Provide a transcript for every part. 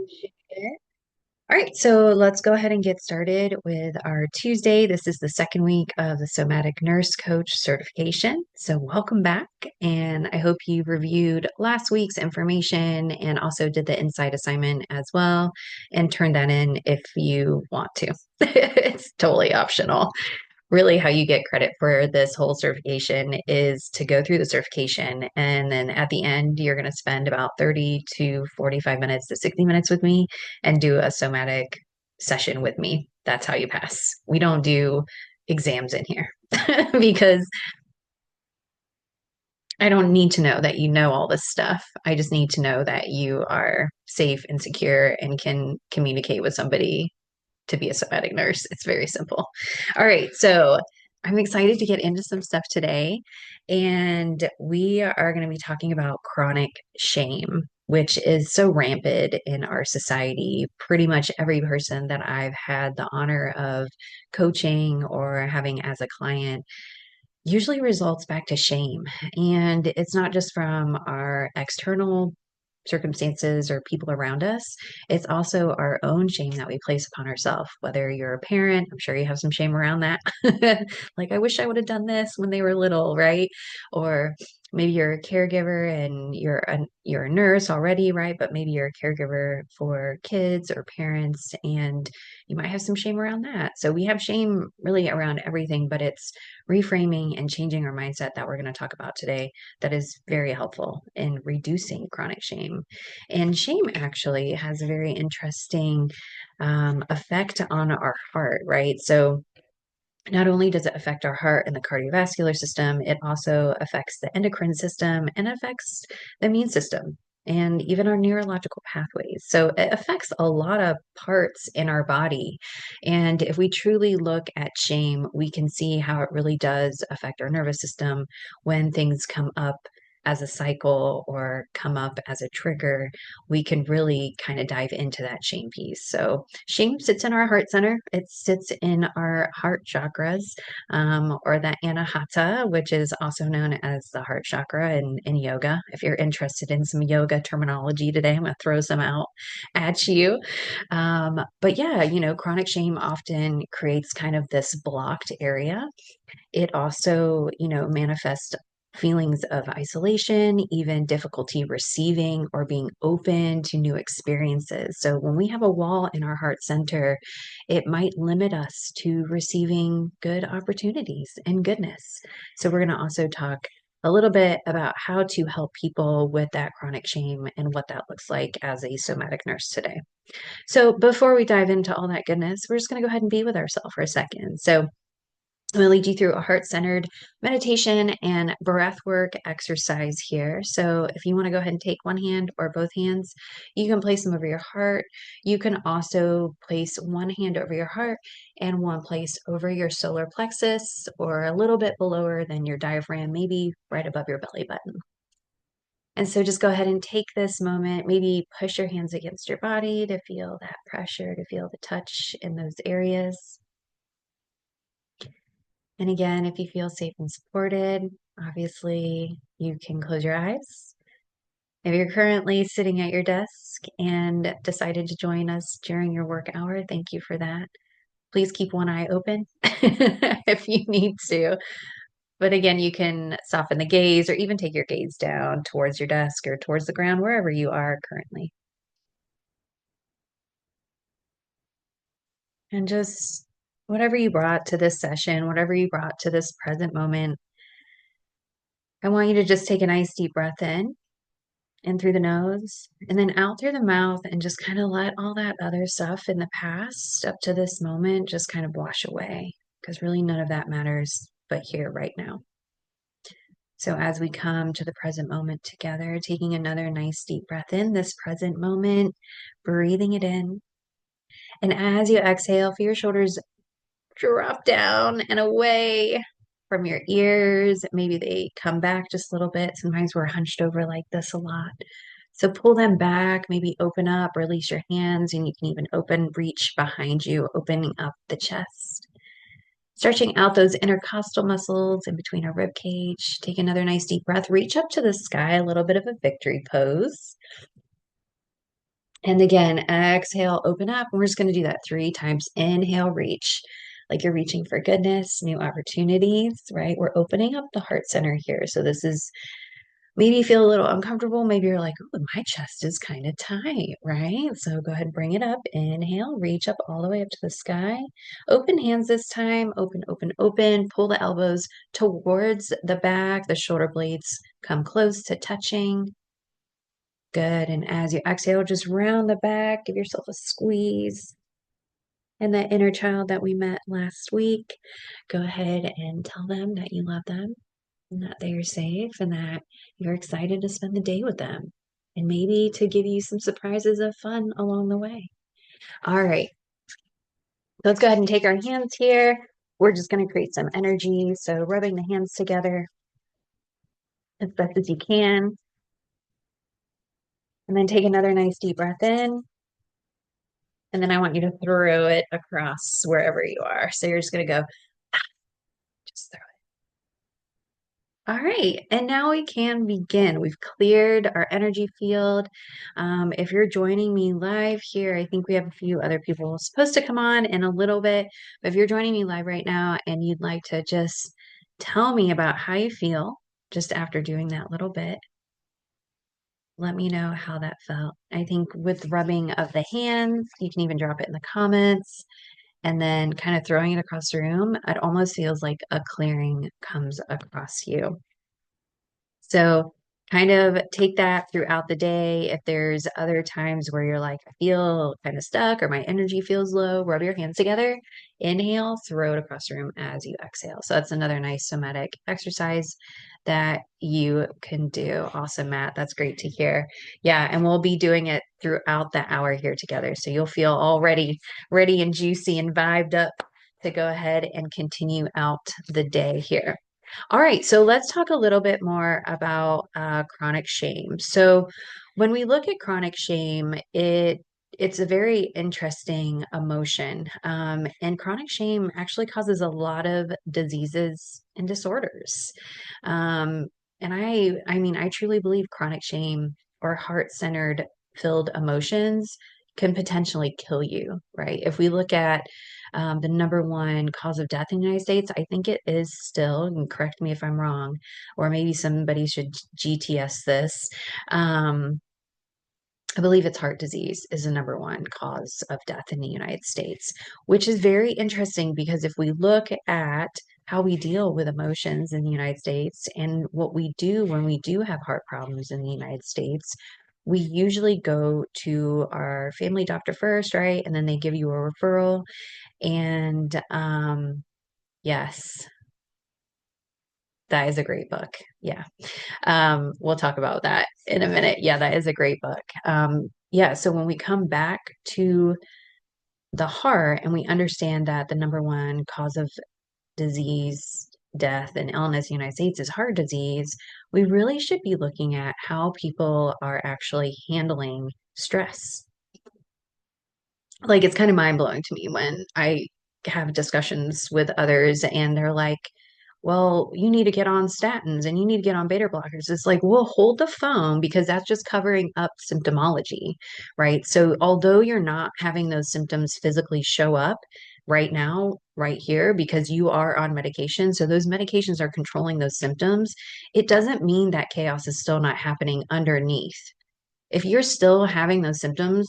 Shit. All right, so let's go ahead and get started with our Tuesday. This is the second week of the Somatic Nurse Coach certification. So, welcome back. And I hope you reviewed last week's information and also did the inside assignment as well and turned that in if you want to. It's totally optional. Really, how you get credit for this whole certification is to go through the certification. And then at the end, you're going to spend about 30 to 45 minutes to 60 minutes with me and do a somatic session with me. That's how you pass. We don't do exams in here because I don't need to know that you know all this stuff. I just need to know that you are safe and secure and can communicate with somebody to be a somatic nurse. It's very simple. All right, so I'm excited to get into some stuff today, and we are going to be talking about chronic shame, which is so rampant in our society. Pretty much every person that I've had the honor of coaching or having as a client usually results back to shame. And it's not just from our external circumstances or people around us, it's also our own shame that we place upon ourselves. Whether you're a parent, I'm sure you have some shame around that. Like, I wish I would have done this when they were little, right? Or maybe you're a caregiver and you're a nurse already, right? But maybe you're a caregiver for kids or parents, and you might have some shame around that. So we have shame really around everything, but it's reframing and changing our mindset that we're going to talk about today that is very helpful in reducing chronic shame. And shame actually has a very interesting effect on our heart, right? So not only does it affect our heart and the cardiovascular system, it also affects the endocrine system and affects the immune system and even our neurological pathways. So it affects a lot of parts in our body. And if we truly look at shame, we can see how it really does affect our nervous system when things come up as a cycle or come up as a trigger. We can really kind of dive into that shame piece. So shame sits in our heart center. It sits in our heart chakras, or the anahata, which is also known as the heart chakra in yoga. If you're interested in some yoga terminology today, I'm going to throw some out at you. But yeah, chronic shame often creates kind of this blocked area. It also, manifests feelings of isolation, even difficulty receiving or being open to new experiences. So when we have a wall in our heart center, it might limit us to receiving good opportunities and goodness. So we're going to also talk a little bit about how to help people with that chronic shame and what that looks like as a somatic nurse today. So before we dive into all that goodness, we're just going to go ahead and be with ourselves for a second. So I'm going to lead you through a heart-centered meditation and breath work exercise here. So if you want to go ahead and take one hand or both hands, you can place them over your heart. You can also place one hand over your heart and one place over your solar plexus or a little bit below than your diaphragm, maybe right above your belly button. And so just go ahead and take this moment, maybe push your hands against your body to feel that pressure, to feel the touch in those areas. And again, if you feel safe and supported, obviously you can close your eyes. If you're currently sitting at your desk and decided to join us during your work hour, thank you for that. Please keep one eye open if you need to. But again, you can soften the gaze or even take your gaze down towards your desk or towards the ground, wherever you are currently. And just whatever you brought to this session, whatever you brought to this present moment, I want you to just take a nice deep breath in through the nose and then out through the mouth and just kind of let all that other stuff in the past up to this moment just kind of wash away because really none of that matters but here right now. So as we come to the present moment together, taking another nice deep breath in this present moment, breathing it in. And as you exhale, feel your shoulders drop down and away from your ears. Maybe they come back just a little bit. Sometimes we're hunched over like this a lot. So pull them back, maybe open up, release your hands, and you can even reach behind you, opening up the chest. Stretching out those intercostal muscles in between our rib cage. Take another nice deep breath. Reach up to the sky, a little bit of a victory pose. And again, exhale, open up. And we're just going to do that 3 times. Inhale, reach. Like you're reaching for goodness, new opportunities, right? We're opening up the heart center here. So this is maybe you feel a little uncomfortable. Maybe you're like, oh, my chest is kind of tight, right? So go ahead and bring it up. Inhale, reach up all the way up to the sky. Open hands this time. Open, open, open. Pull the elbows towards the back. The shoulder blades come close to touching. Good. And as you exhale, just round the back, give yourself a squeeze. And that inner child that we met last week, go ahead and tell them that you love them and that they are safe and that you're excited to spend the day with them and maybe to give you some surprises of fun along the way. All right, let's go ahead and take our hands here. We're just going to create some energy. So rubbing the hands together as best as you can. And then take another nice deep breath in. And then I want you to throw it across wherever you are. So you're just going to go, just throw it. All right, and now we can begin. We've cleared our energy field. If you're joining me live here, I think we have a few other people supposed to come on in a little bit. But if you're joining me live right now and you'd like to just tell me about how you feel just after doing that little bit, let me know how that felt. I think with rubbing of the hands, you can even drop it in the comments and then kind of throwing it across the room. It almost feels like a clearing comes across you. So kind of take that throughout the day. If there's other times where you're like, I feel kind of stuck or my energy feels low, rub your hands together, inhale, throw it across the room as you exhale. So that's another nice somatic exercise that you can do. Awesome, Matt. That's great to hear. Yeah, and we'll be doing it throughout the hour here together. So you'll feel already ready and juicy and vibed up to go ahead and continue out the day here. All right, so let's talk a little bit more about chronic shame. So when we look at chronic shame, it's a very interesting emotion, and chronic shame actually causes a lot of diseases and disorders. Um, and I mean, I truly believe chronic shame or heart-centered filled emotions can potentially kill you, right? If we look at the number one cause of death in the United States, I think it is still, and correct me if I'm wrong, or maybe somebody should GTS this. I believe it's heart disease is the number one cause of death in the United States, which is very interesting because if we look at how we deal with emotions in the United States and what we do when we do have heart problems in the United States, we usually go to our family doctor first, right? And then they give you a referral. And yes, that is a great book. Yeah. We'll talk about that in a minute. Yeah, that is a great book. Yeah, so when we come back to the heart and we understand that the number one cause of disease, death, and illness in the United States is heart disease, we really should be looking at how people are actually handling stress. Like it's kind of mind blowing to me when I have discussions with others and they're like, well, you need to get on statins and you need to get on beta blockers. It's like, well, hold the phone because that's just covering up symptomology, right? So, although you're not having those symptoms physically show up right now, right here, because you are on medication, so those medications are controlling those symptoms, it doesn't mean that chaos is still not happening underneath. If you're still having those symptoms,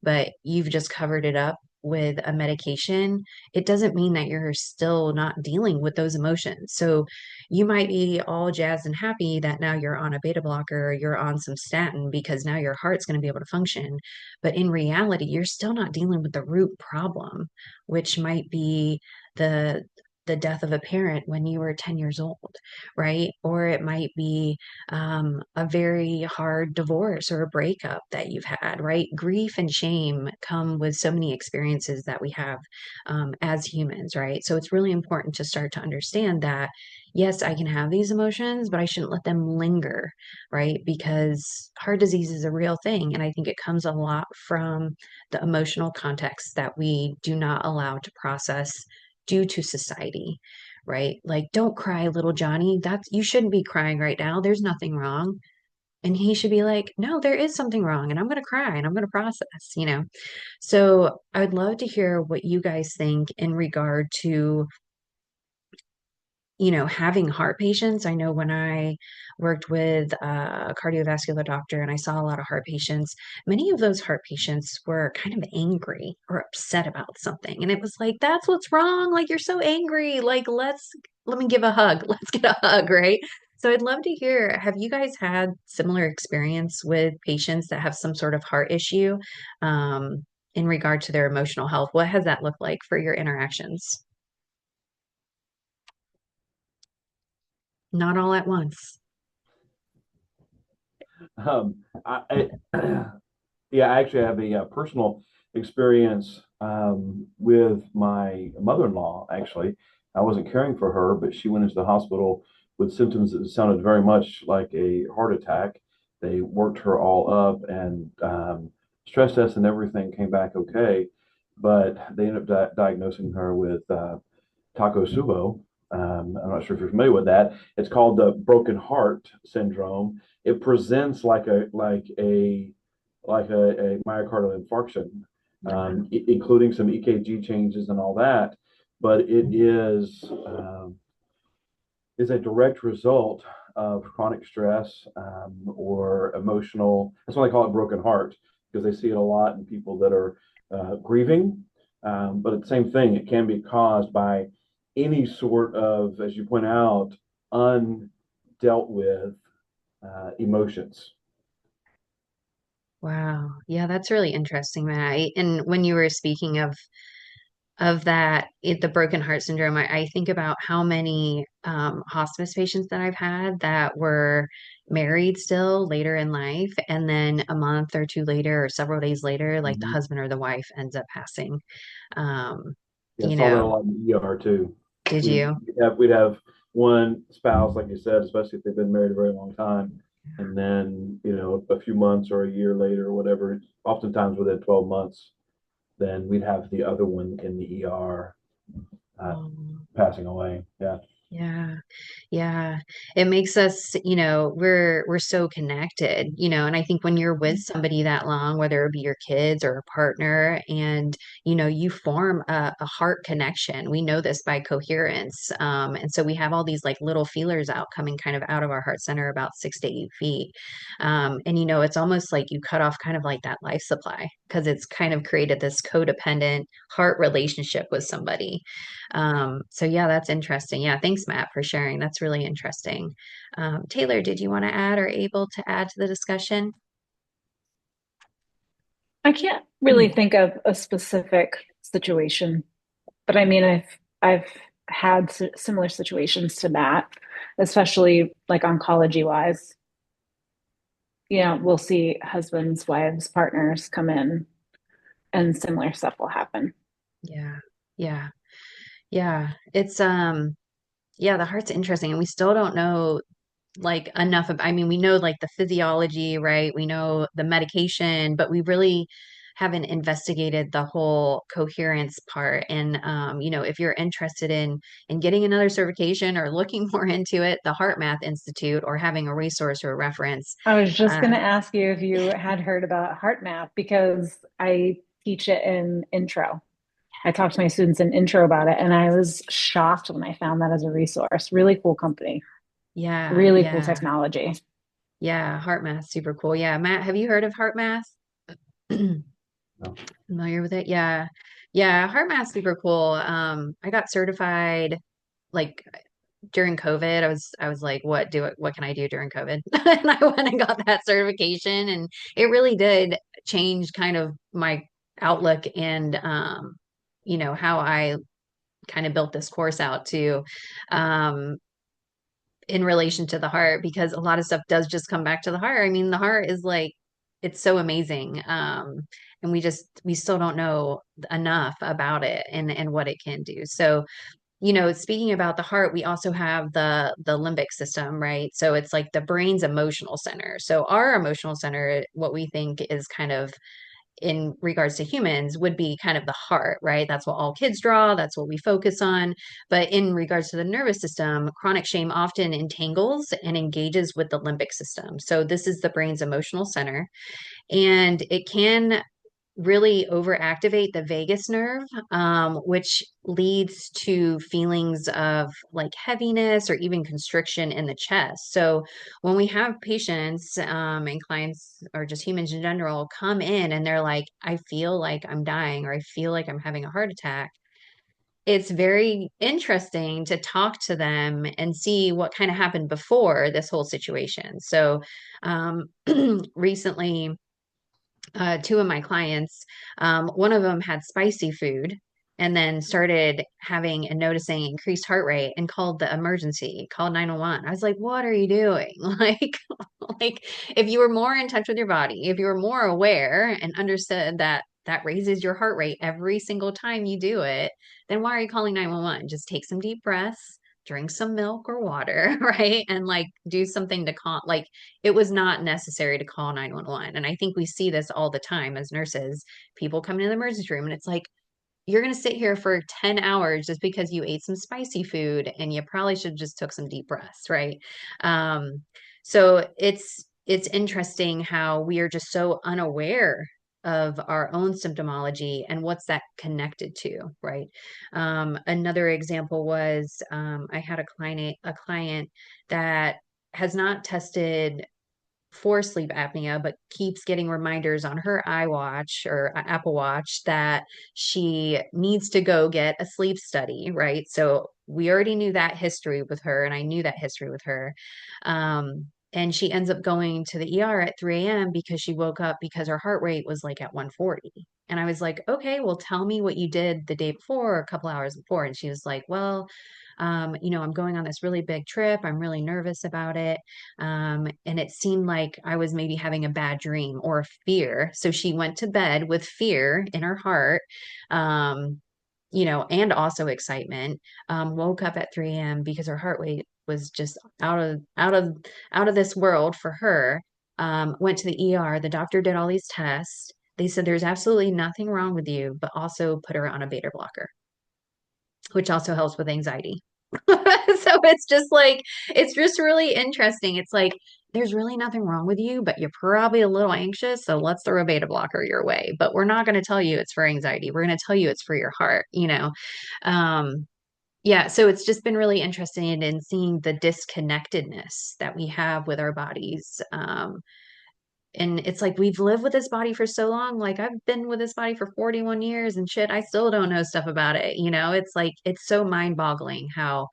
but you've just covered it up with a medication, it doesn't mean that you're still not dealing with those emotions. So you might be all jazzed and happy that now you're on a beta blocker or you're on some statin because now your heart's going to be able to function. But in reality, you're still not dealing with the root problem, which might be the death of a parent when you were 10 years old, right? Or it might be a very hard divorce or a breakup that you've had, right? Grief and shame come with so many experiences that we have as humans, right? So it's really important to start to understand that, yes, I can have these emotions, but I shouldn't let them linger, right? Because heart disease is a real thing. And I think it comes a lot from the emotional context that we do not allow to process due to society, right? Like, don't cry, little Johnny. That's you shouldn't be crying right now. There's nothing wrong. And he should be like, no, there is something wrong, and I'm going to cry and I'm going to process. So I would love to hear what you guys think in regard to having heart patients. I know when I worked with a cardiovascular doctor and I saw a lot of heart patients, many of those heart patients were kind of angry or upset about something. And it was like, that's what's wrong. Like, you're so angry. Like, let me give a hug. Let's get a hug, right? So I'd love to hear, have you guys had similar experience with patients that have some sort of heart issue, um, in regard to their emotional health? What has that looked like for your interactions? Not all at once. Um, yeah, I actually have a, personal experience with my mother-in-law. Actually, I wasn't caring for her, but she went into the hospital with symptoms that sounded very much like a heart attack. They worked her all up, and stress test and everything came back okay, but they ended up diagnosing her with Takotsubo. I'm not sure if you're familiar with that. It's called the broken heart syndrome. It presents like a myocardial infarction, including some EKG changes and all that. But it is a direct result of chronic stress or emotional. That's why they call it broken heart, because they see it a lot in people that are grieving. But it's the same thing, it can be caused by any sort of, as you point out, undealt with emotions. Wow. Yeah, that's really interesting, Matt. And when you were speaking of that, the broken heart syndrome, I think about how many hospice patients that I've had that were married still later in life, and then a month or two later, or several days later, like the Mhm. husband or the wife ends up passing. Um, Yeah, I you saw that a know, lot in the ER too. did We'd you? we'd have one spouse, like you said, especially if they've been married a very long time, and then a few months or a year later or whatever, oftentimes within 12 months, then we'd have the other one in the ER uh, Um, passing away. Yeah. yeah. Yeah, it makes us, we're so connected, and I think when you're with somebody that long, whether it be your kids or a partner, and you form a heart connection. We know this by coherence. And so we have all these like little feelers out coming kind of out of our heart center about 6 to 8 feet. And it's almost like you cut off kind of like that life supply because it's kind of created this codependent heart relationship with somebody. So yeah, that's interesting. Yeah, thanks, Matt, for sharing. That's really interesting. Taylor, did you want to add or able to add to the discussion? I can't really think of a specific situation, but I mean, I've had similar situations to that, especially like oncology wise. We'll see husbands, wives, partners come in, and similar stuff will happen. Yeah, yeah, yeah. Yeah, the heart's interesting, and we still don't know like enough of, I mean, we know like the physiology, right? We know the medication, but we really haven't investigated the whole coherence part. And if you're interested in getting another certification or looking more into it, the Heart Math Institute or having a resource or a reference. I was just uh, going to ask you if you had heard about heart math because I teach it in intro. I talked to my students in intro about it, and I was shocked when I found that as a resource. Really cool company, yeah, really cool yeah, technology. yeah. Heart Math, super cool. Yeah, Matt, have you heard of Heart Math? No. Familiar with it? Yeah. Yeah, Heart Math's super cool. I got certified like during COVID. I was like, what can I do during COVID? And I went and got that certification, and it really did change kind of my outlook and how I kind of built this course out to um in relation to the heart, because a lot of stuff does just come back to the heart. I mean, the heart is like, it's so amazing. And we still don't know enough about it and what it can do. So, speaking about the heart, we also have the limbic system, right? So it's like the brain's emotional center. So our emotional center, what we think is kind of in regards to humans would be kind of the heart, right? That's what all kids draw, that's what we focus on. But in regards to the nervous system, chronic shame often entangles and engages with the limbic system. So this is the brain's emotional center, and it can really overactivate the vagus nerve, which leads to feelings of like heaviness or even constriction in the chest. So when we have patients and clients or just humans in general come in and they're like, I feel like I'm dying or I feel like I'm having a heart attack, it's very interesting to talk to them and see what kind of happened before this whole situation. So recently, two of my clients, one of them had spicy food and then started having and noticing increased heart rate and called the emergency, called 911. I was like, what are you doing? Like if you were more in touch with your body, if you were more aware and understood that that raises your heart rate every single time you do it, then why are you calling 911? Just take some deep breaths, drink some milk or water, right? And like do something to calm, like it was not necessary to call 911. And I think we see this all the time as nurses. People come into the emergency room and it's like, you're going to sit here for 10 hours just because you ate some spicy food and you probably should just took some deep breaths, right? Um, so it's interesting how we are just so unaware of our own symptomology and what's that connected to, right? Another example was I had a client that has not tested for sleep apnea, but keeps getting reminders on her iWatch or Apple Watch that she needs to go get a sleep study, right? So we already knew that history with her, and I knew that history with her. And she ends up going to the ER at 3 a.m. because she woke up because her heart rate was like at 140. And I was like, okay, well, tell me what you did the day before or a couple hours before. And she was like, well, I'm going on this really big trip. I'm really nervous about it. And it seemed like I was maybe having a bad dream or a fear. So she went to bed with fear in her heart, um, and also excitement. Woke up at 3 a.m. because her heart rate was just out of this world for her. Went to the ER. The doctor did all these tests. They said there's absolutely nothing wrong with you, but also put her on a beta blocker, which also helps with anxiety. So it's just like, it's just really interesting. It's like, there's really nothing wrong with you, but you're probably a little anxious. So let's throw a beta blocker your way. But we're not going to tell you it's for anxiety. We're going to tell you it's for your heart. Um, yeah. So it's just been really interesting in seeing the disconnectedness that we have with our bodies. And it's like we've lived with this body for so long. Like I've been with this body for 41 years and shit, I still don't know stuff about it. It's like it's so mind-boggling how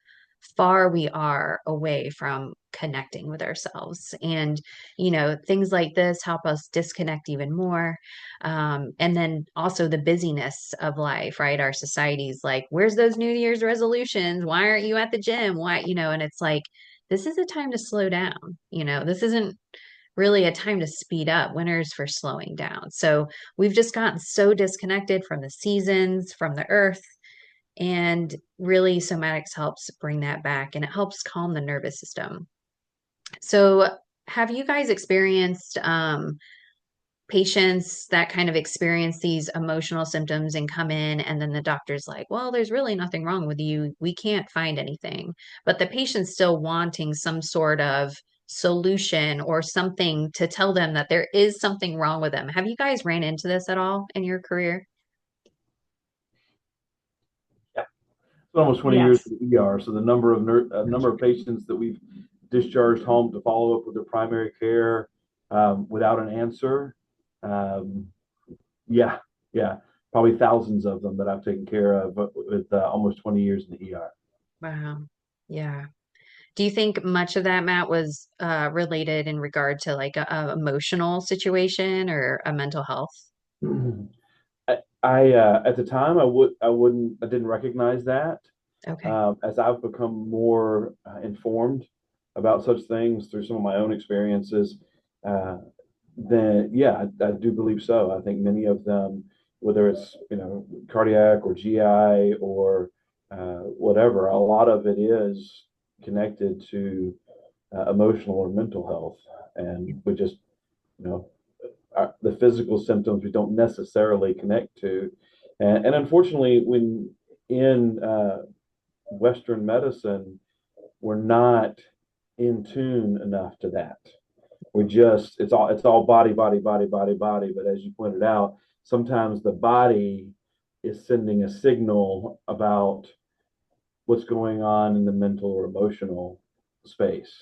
far we are away from connecting with ourselves. And things like this help us disconnect even more. And then also the busyness of life, right? Our society's like, where's those New Year's resolutions? Why aren't you at the gym? And it's like, this is a time to slow down. This isn't really a time to speed up. Winter's for slowing down. So we've just gotten so disconnected from the seasons, from the earth, and really somatics helps bring that back and it helps calm the nervous system. So have you guys experienced patients that kind of experience these emotional symptoms and come in and then the doctor's like, well, there's really nothing wrong with you, we can't find anything, but the patient's still wanting some sort of solution or something to tell them that there is something wrong with them? Have you guys ran into this at all in your career? Yeah. It's almost 20 years Yes. in the ER. So the number of patients that we've discharged home to follow up with their primary care without an answer. Um, yeah, yeah, probably thousands of them that I've taken care of with almost 20 years in the ER. Wow. Yeah. Do you think much of that, Matt, was related in regard to like a emotional situation or a mental health? I at the time I didn't recognize that. Okay. As I've become more informed about such things through some of my own experiences, uh, then yeah, I do believe so. I think many of them, whether it's cardiac or GI or whatever, a lot of it is connected to emotional or mental health, and we just you know the physical symptoms we don't necessarily connect to. And unfortunately, when in Western medicine, we're not in tune enough to that. We just it's all body, body, body, body, body. But as you pointed out, sometimes the body is sending a signal about what's going on in the mental or emotional space,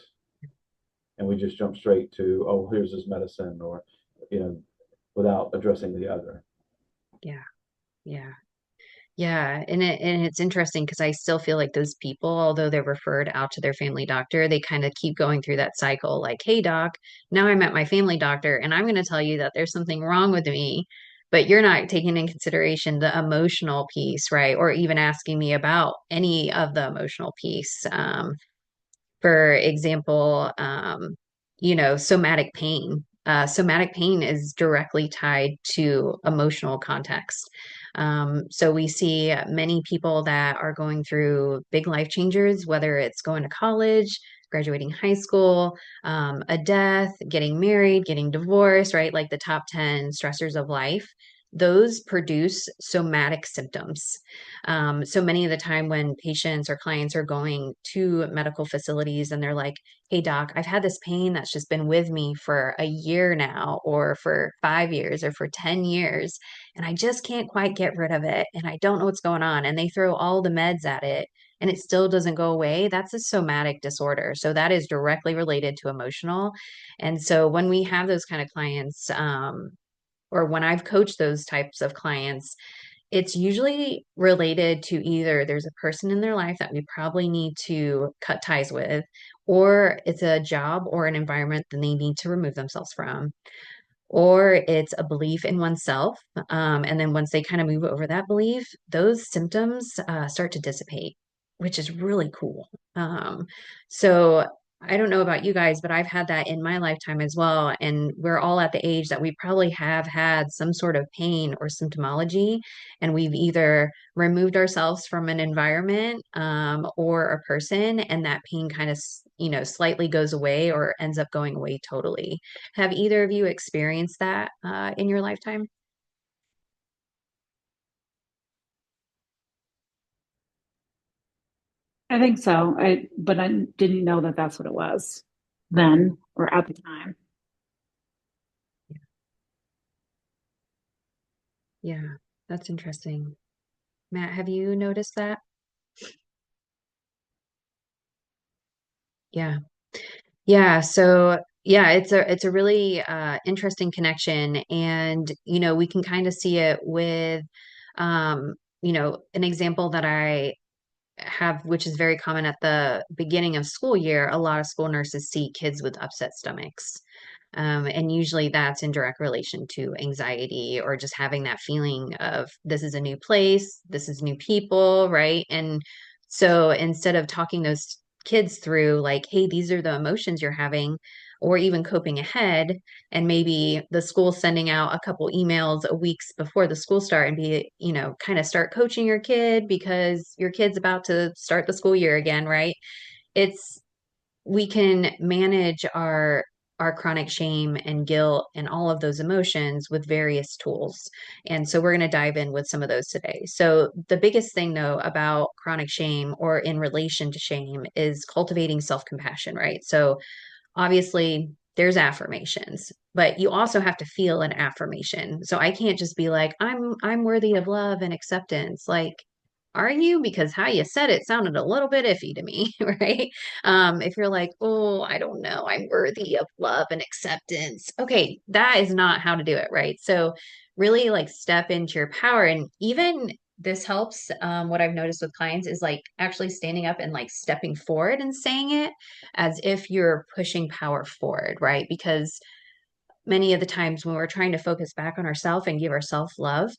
and we just jump straight to, oh, here's this medicine, or you know, without addressing the other. Yeah. Yeah. Yeah, and it's interesting because I still feel like those people, although they're referred out to their family doctor, they kind of keep going through that cycle like, "Hey doc, now I'm at my family doctor and I'm going to tell you that there's something wrong with me, but you're not taking in consideration the emotional piece, right? Or even asking me about any of the emotional piece." For example, somatic pain. Somatic pain is directly tied to emotional context. So we see many people that are going through big life changes, whether it's going to college, graduating high school, a death, getting married, getting divorced, right? Like the top 10 stressors of life. Those produce somatic symptoms. So many of the time when patients or clients are going to medical facilities and they're like, "Hey doc, I've had this pain that's just been with me for a year now, or for 5 years, or for 10 years, and I just can't quite get rid of it. And I don't know what's going on." And they throw all the meds at it and it still doesn't go away. That's a somatic disorder. So that is directly related to emotional. And so when we have those kind of clients, or when I've coached those types of clients, it's usually related to either there's a person in their life that we probably need to cut ties with, or it's a job or an environment that they need to remove themselves from, or it's a belief in oneself. And then once they kind of move over that belief, those symptoms start to dissipate, which is really cool. So I don't know about you guys, but I've had that in my lifetime as well. And we're all at the age that we probably have had some sort of pain or symptomology, and we've either removed ourselves from an environment or a person, and that pain kind of, slightly goes away or ends up going away totally. Have either of you experienced that in your lifetime? I think so. But I didn't know that that's what it was then or at the time. Yeah, that's interesting. Matt, have you noticed that? Yeah. Yeah, so yeah, it's a really interesting connection, and we can kind of see it with an example that I have, which is very common at the beginning of school year. A lot of school nurses see kids with upset stomachs. And usually that's in direct relation to anxiety or just having that feeling of this is a new place, this is new people, right? And so instead of talking those kids through, like, hey, these are the emotions you're having, or even coping ahead, and maybe the school sending out a couple emails a weeks before the school start and be, kind of start coaching your kid because your kid's about to start the school year again, right? It's We can manage our chronic shame and guilt and all of those emotions with various tools. And so we're going to dive in with some of those today. So the biggest thing though about chronic shame or in relation to shame is cultivating self-compassion, right? So obviously there's affirmations, but you also have to feel an affirmation. So I can't just be like, I'm worthy of love and acceptance. Like, are you? Because how you said it sounded a little bit iffy to me, right? If you're like, oh, I don't know, I'm worthy of love and acceptance. Okay, that is not how to do it, right? So really like step into your power. And even this helps. What I've noticed with clients is like actually standing up and like stepping forward and saying it as if you're pushing power forward, right? Because many of the times when we're trying to focus back on ourselves and give ourselves love,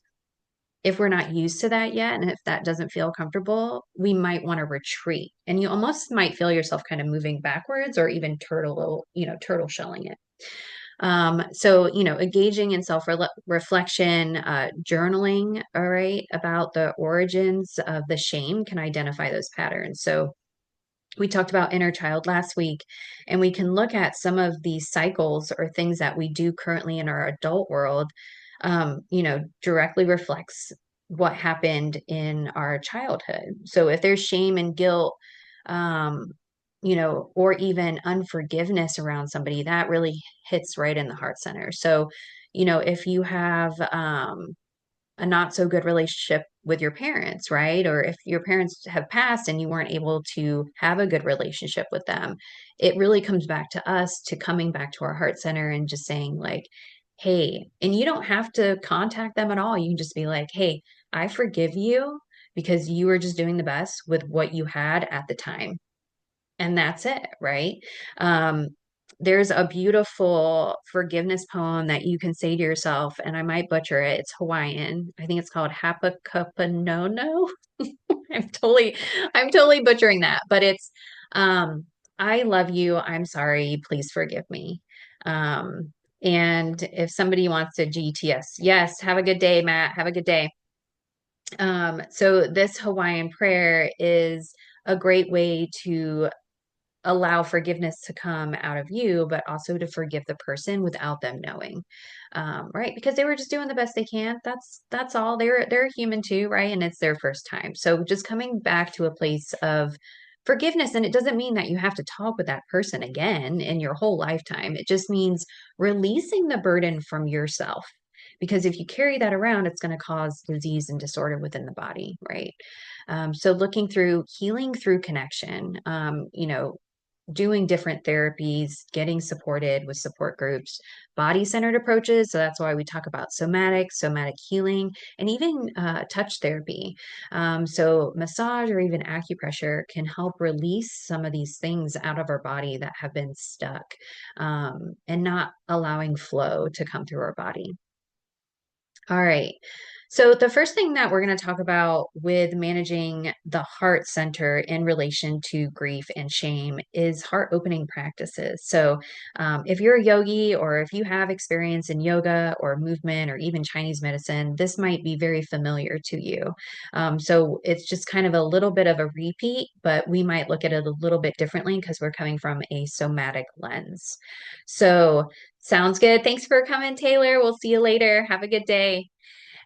if we're not used to that yet, and if that doesn't feel comfortable, we might want to retreat. And you almost might feel yourself kind of moving backwards or even turtle shelling it. So, engaging in self reflection, journaling, all right, about the origins of the shame can identify those patterns. So, We talked about inner child last week, and we can look at some of these cycles or things that we do currently in our adult world, directly reflects what happened in our childhood. So if there's shame and guilt, um, or even unforgiveness around somebody, that really hits right in the heart center. So, if you have, a not so good relationship with your parents, right? Or if your parents have passed and you weren't able to have a good relationship with them, it really comes back to us to coming back to our heart center and just saying, like, hey, and you don't have to contact them at all. You can just be like, hey, I forgive you because you were just doing the best with what you had at the time, and that's it, right? Um, there's a beautiful forgiveness poem that you can say to yourself, and I might butcher it. It's Hawaiian. I think it's called Hapakapanono. I'm totally, I'm totally butchering that, but it's, um, I love you. I'm sorry. Please forgive me. Um, and if somebody wants to GTS, yes, have a good day, Matt. Have a good day. So this Hawaiian prayer is a great way to allow forgiveness to come out of you, but also to forgive the person without them knowing, right? Because they were just doing the best they can. That's all. They're human too, right? And it's their first time. So just coming back to a place of forgiveness, and it doesn't mean that you have to talk with that person again in your whole lifetime. It just means releasing the burden from yourself. Because if you carry that around, it's going to cause disease and disorder within the body, right? So looking through healing through connection, doing different therapies, getting supported with support groups, body centered approaches. So that's why we talk about somatic healing, and even touch therapy. So massage or even acupressure can help release some of these things out of our body that have been stuck, and not allowing flow to come through our body. All right. So, the first thing that we're going to talk about with managing the heart center in relation to grief and shame is heart opening practices. So, if you're a yogi or if you have experience in yoga or movement or even Chinese medicine, this might be very familiar to you. So, it's just kind of a little bit of a repeat, but we might look at it a little bit differently because we're coming from a somatic lens. So, sounds good. Thanks for coming, Taylor. We'll see you later. Have a good day.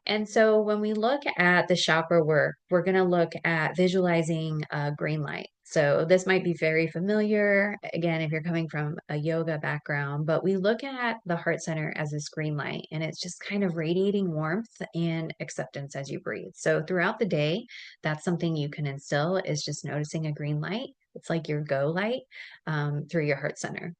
And so when we look at the chakra work, we're going to look at visualizing green light. So this might be very familiar, again, if you're coming from a yoga background, but we look at the heart center as this green light, and it's just kind of radiating warmth and acceptance as you breathe. So throughout the day, that's something you can instill, is just noticing a green light. It's like your go light, through your heart center.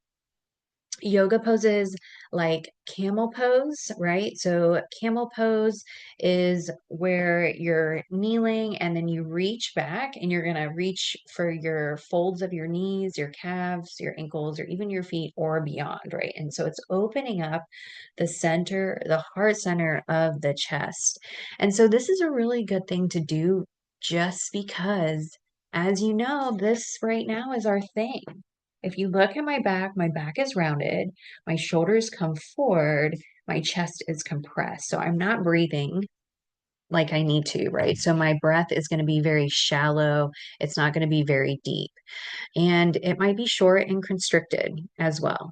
Yoga poses like camel pose, right? So camel pose is where you're kneeling and then you reach back, and you're going to reach for your folds of your knees, your calves, your ankles, or even your feet or beyond, right? And so it's opening up the center, the heart center of the chest. And so this is a really good thing to do, just because, as you know, this right now is our thing. If you look at my back is rounded, my shoulders come forward, my chest is compressed. So I'm not breathing like I need to, right? So my breath is going to be very shallow. It's not going to be very deep. And it might be short and constricted as well.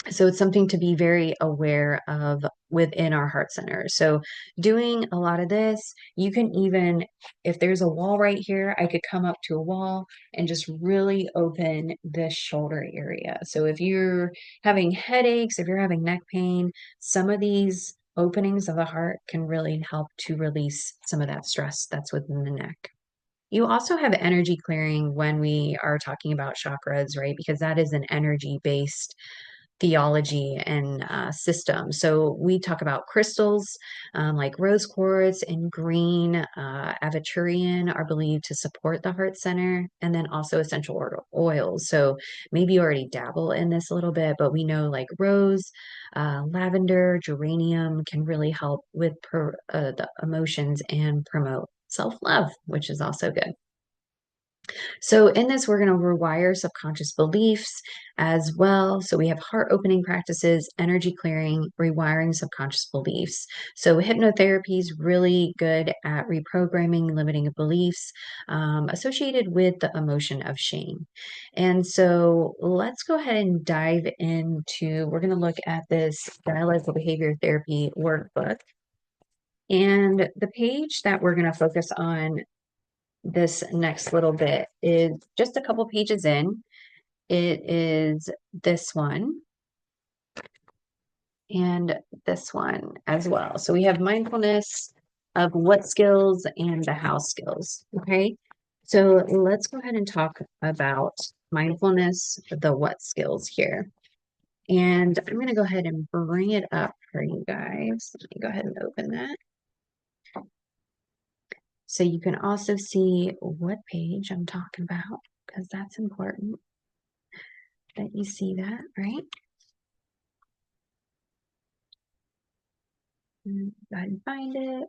So it's something to be very aware of within our heart center. So doing a lot of this, you can even, if there's a wall right here, I could come up to a wall and just really open this shoulder area. So if you're having headaches, if you're having neck pain, some of these openings of the heart can really help to release some of that stress that's within the neck. You also have energy clearing when we are talking about chakras, right? Because that is an energy based theology and system. So we talk about crystals, like rose quartz and green aventurine are believed to support the heart center, and then also essential oils. So maybe you already dabble in this a little bit, but we know like rose, lavender, geranium can really help with the emotions and promote self-love, which is also good. So in this, we're going to rewire subconscious beliefs as well. So we have heart opening practices, energy clearing, rewiring subconscious beliefs. So hypnotherapy is really good at reprogramming limiting beliefs associated with the emotion of shame. And so let's go ahead and dive into, we're going to look at this dialectical behavior therapy workbook. And the page that we're going to focus on this next little bit is just a couple pages in. It is this one and this one as well. So we have mindfulness of what skills and the how skills. Okay. So let's go ahead and talk about mindfulness, the what skills here. And I'm going to go ahead and bring it up for you guys. Let me go ahead and open that. So you can also see what page I'm talking about, because that's important that you see that, right? Go ahead and find it.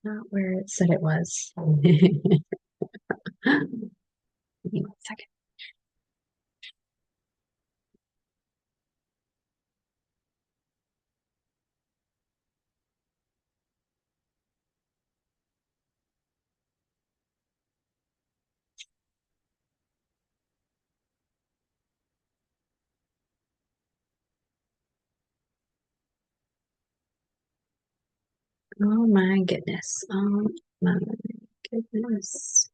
Not where it said it was. Give me 1 second. Oh my goodness. Oh my goodness.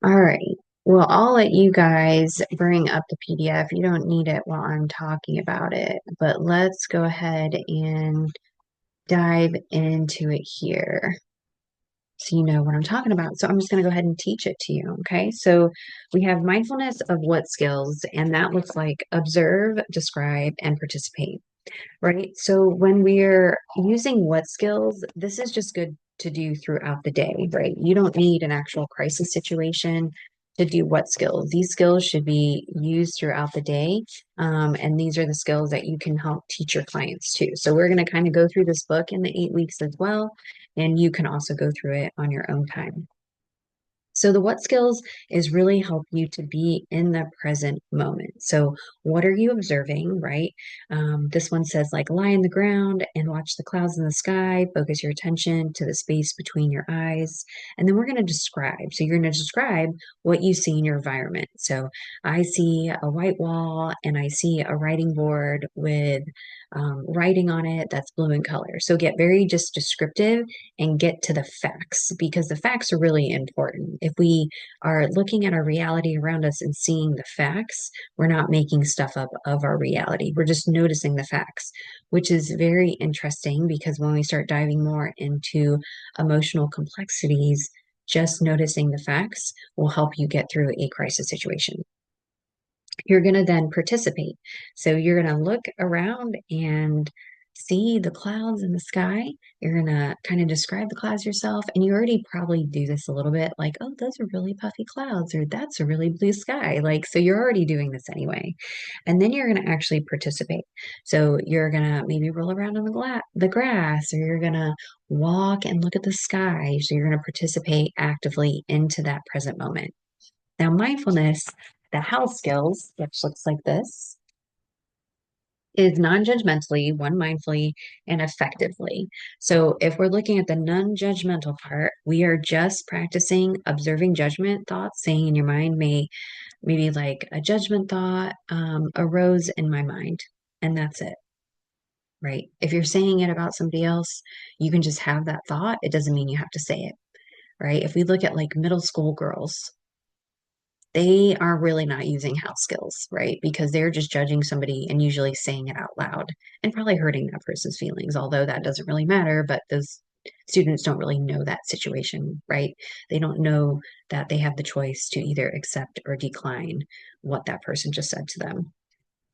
All right. Well, I'll let you guys bring up the PDF. You don't need it while I'm talking about it, but let's go ahead and dive into it here so you know what I'm talking about. So I'm just going to go ahead and teach it to you. Okay. So we have mindfulness of what skills, and that looks like observe, describe, and participate. Right. So when we're using what skills, this is just good to do throughout the day, right? You don't need an actual crisis situation to do what skills. These skills should be used throughout the day. And these are the skills that you can help teach your clients too. So we're going to kind of go through this book in the 8 weeks as well. And you can also go through it on your own time. So the what skills is really help you to be in the present moment. So what are you observing, right? This one says like lie in the ground and watch the clouds in the sky, focus your attention to the space between your eyes. And then we're going to describe. So you're going to describe what you see in your environment. So I see a white wall and I see a writing board with writing on it that's blue in color. So get very just descriptive and get to the facts, because the facts are really important. If we are looking at our reality around us and seeing the facts, we're not making stuff up of our reality. We're just noticing the facts, which is very interesting because when we start diving more into emotional complexities, just noticing the facts will help you get through a crisis situation. You're going to then participate. So you're going to look around and see the clouds in the sky. You're going to kind of describe the clouds yourself. And you already probably do this a little bit like, oh, those are really puffy clouds, or that's a really blue sky. Like, so you're already doing this anyway. And then you're going to actually participate. So you're going to maybe roll around on the grass, or you're going to walk and look at the sky. So you're going to participate actively into that present moment. Now, mindfulness, the house skills, which looks like this, is non-judgmentally, one mindfully, and effectively. So if we're looking at the non-judgmental part, we are just practicing observing judgment thoughts, saying in your mind, maybe like a judgment thought arose in my mind, and that's it. Right. If you're saying it about somebody else, you can just have that thought. It doesn't mean you have to say it. Right. If we look at like middle school girls, they are really not using house skills, right? Because they're just judging somebody and usually saying it out loud and probably hurting that person's feelings, although that doesn't really matter. But those students don't really know that situation, right? They don't know that they have the choice to either accept or decline what that person just said to them.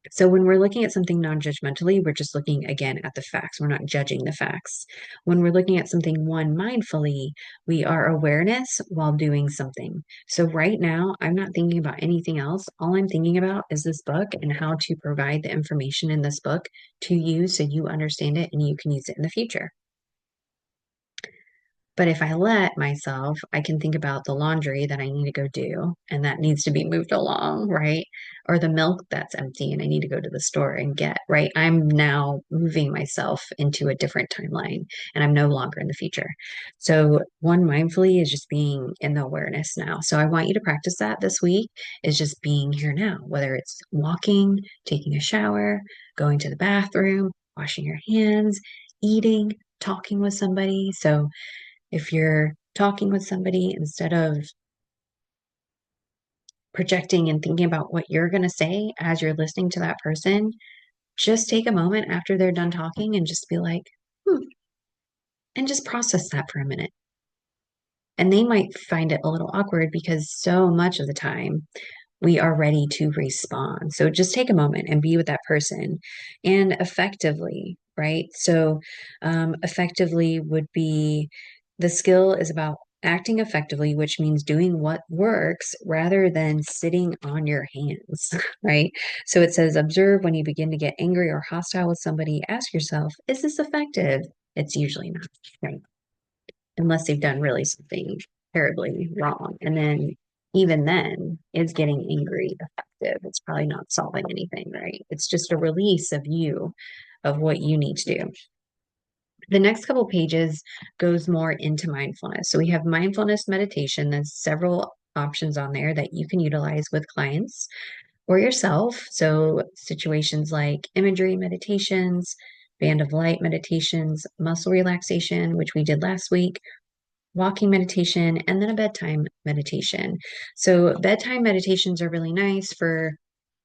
So when we're looking at something non-judgmentally, we're just looking again at the facts. We're not judging the facts. When we're looking at something one mindfully, we are awareness while doing something. So right now, I'm not thinking about anything else. All I'm thinking about is this book and how to provide the information in this book to you so you understand it and you can use it in the future. But if I let myself, I can think about the laundry that I need to go do and that needs to be moved along, right? Or the milk that's empty and I need to go to the store and get, right? I'm now moving myself into a different timeline and I'm no longer in the future. So, one mindfully is just being in the awareness now. So, I want you to practice that this week is just being here now, whether it's walking, taking a shower, going to the bathroom, washing your hands, eating, talking with somebody. So, if you're talking with somebody, instead of projecting and thinking about what you're going to say as you're listening to that person, just take a moment after they're done talking and just be like, and just process that for a minute. And they might find it a little awkward because so much of the time we are ready to respond. So just take a moment and be with that person and effectively, right? So, effectively would be the skill is about acting effectively, which means doing what works rather than sitting on your hands, right? So it says, observe when you begin to get angry or hostile with somebody, ask yourself, is this effective? It's usually not, right? Unless they've done really something terribly wrong. And then, even then, is getting angry effective? It's probably not solving anything, right? It's just a release of you, of what you need to do. The next couple pages goes more into mindfulness. So we have mindfulness meditation. There's several options on there that you can utilize with clients or yourself. So situations like imagery meditations, band of light meditations, muscle relaxation, which we did last week, walking meditation, and then a bedtime meditation. So, bedtime meditations are really nice for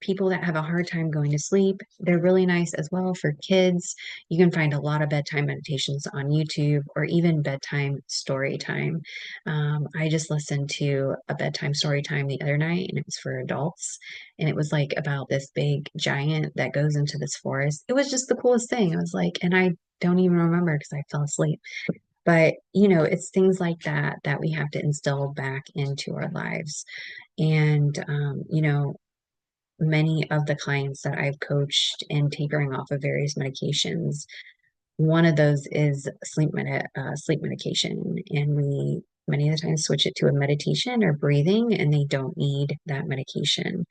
people that have a hard time going to sleep. They're really nice as well for kids. You can find a lot of bedtime meditations on YouTube or even bedtime story time. I just listened to a bedtime story time the other night, and it was for adults. And it was like about this big giant that goes into this forest. It was just the coolest thing. I was like, and I don't even remember because I fell asleep. But, it's things like that that we have to instill back into our lives. And, many of the clients that I've coached in tapering off of various medications, one of those is sleep medication. And we many of the times switch it to a meditation or breathing, and they don't need that medication.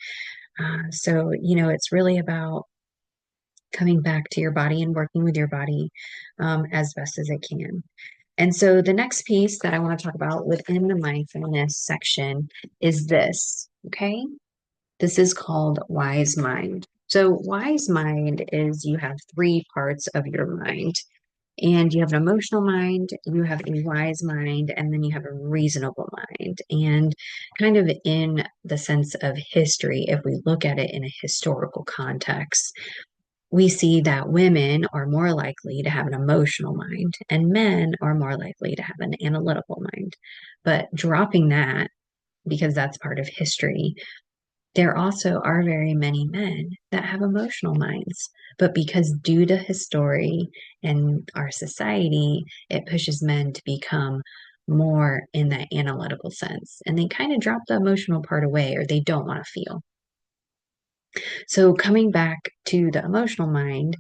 So, it's really about coming back to your body and working with your body as best as it can. And so the next piece that I want to talk about within the mindfulness section is this, okay? This is called wise mind. So, wise mind is you have three parts of your mind, and you have an emotional mind, you have a wise mind, and then you have a reasonable mind. And kind of in the sense of history, if we look at it in a historical context, we see that women are more likely to have an emotional mind and men are more likely to have an analytical mind. But dropping that, because that's part of history, there also are very many men that have emotional minds. But because due to history and our society, it pushes men to become more in that analytical sense. And they kind of drop the emotional part away or they don't want to feel. So, coming back to the emotional mind,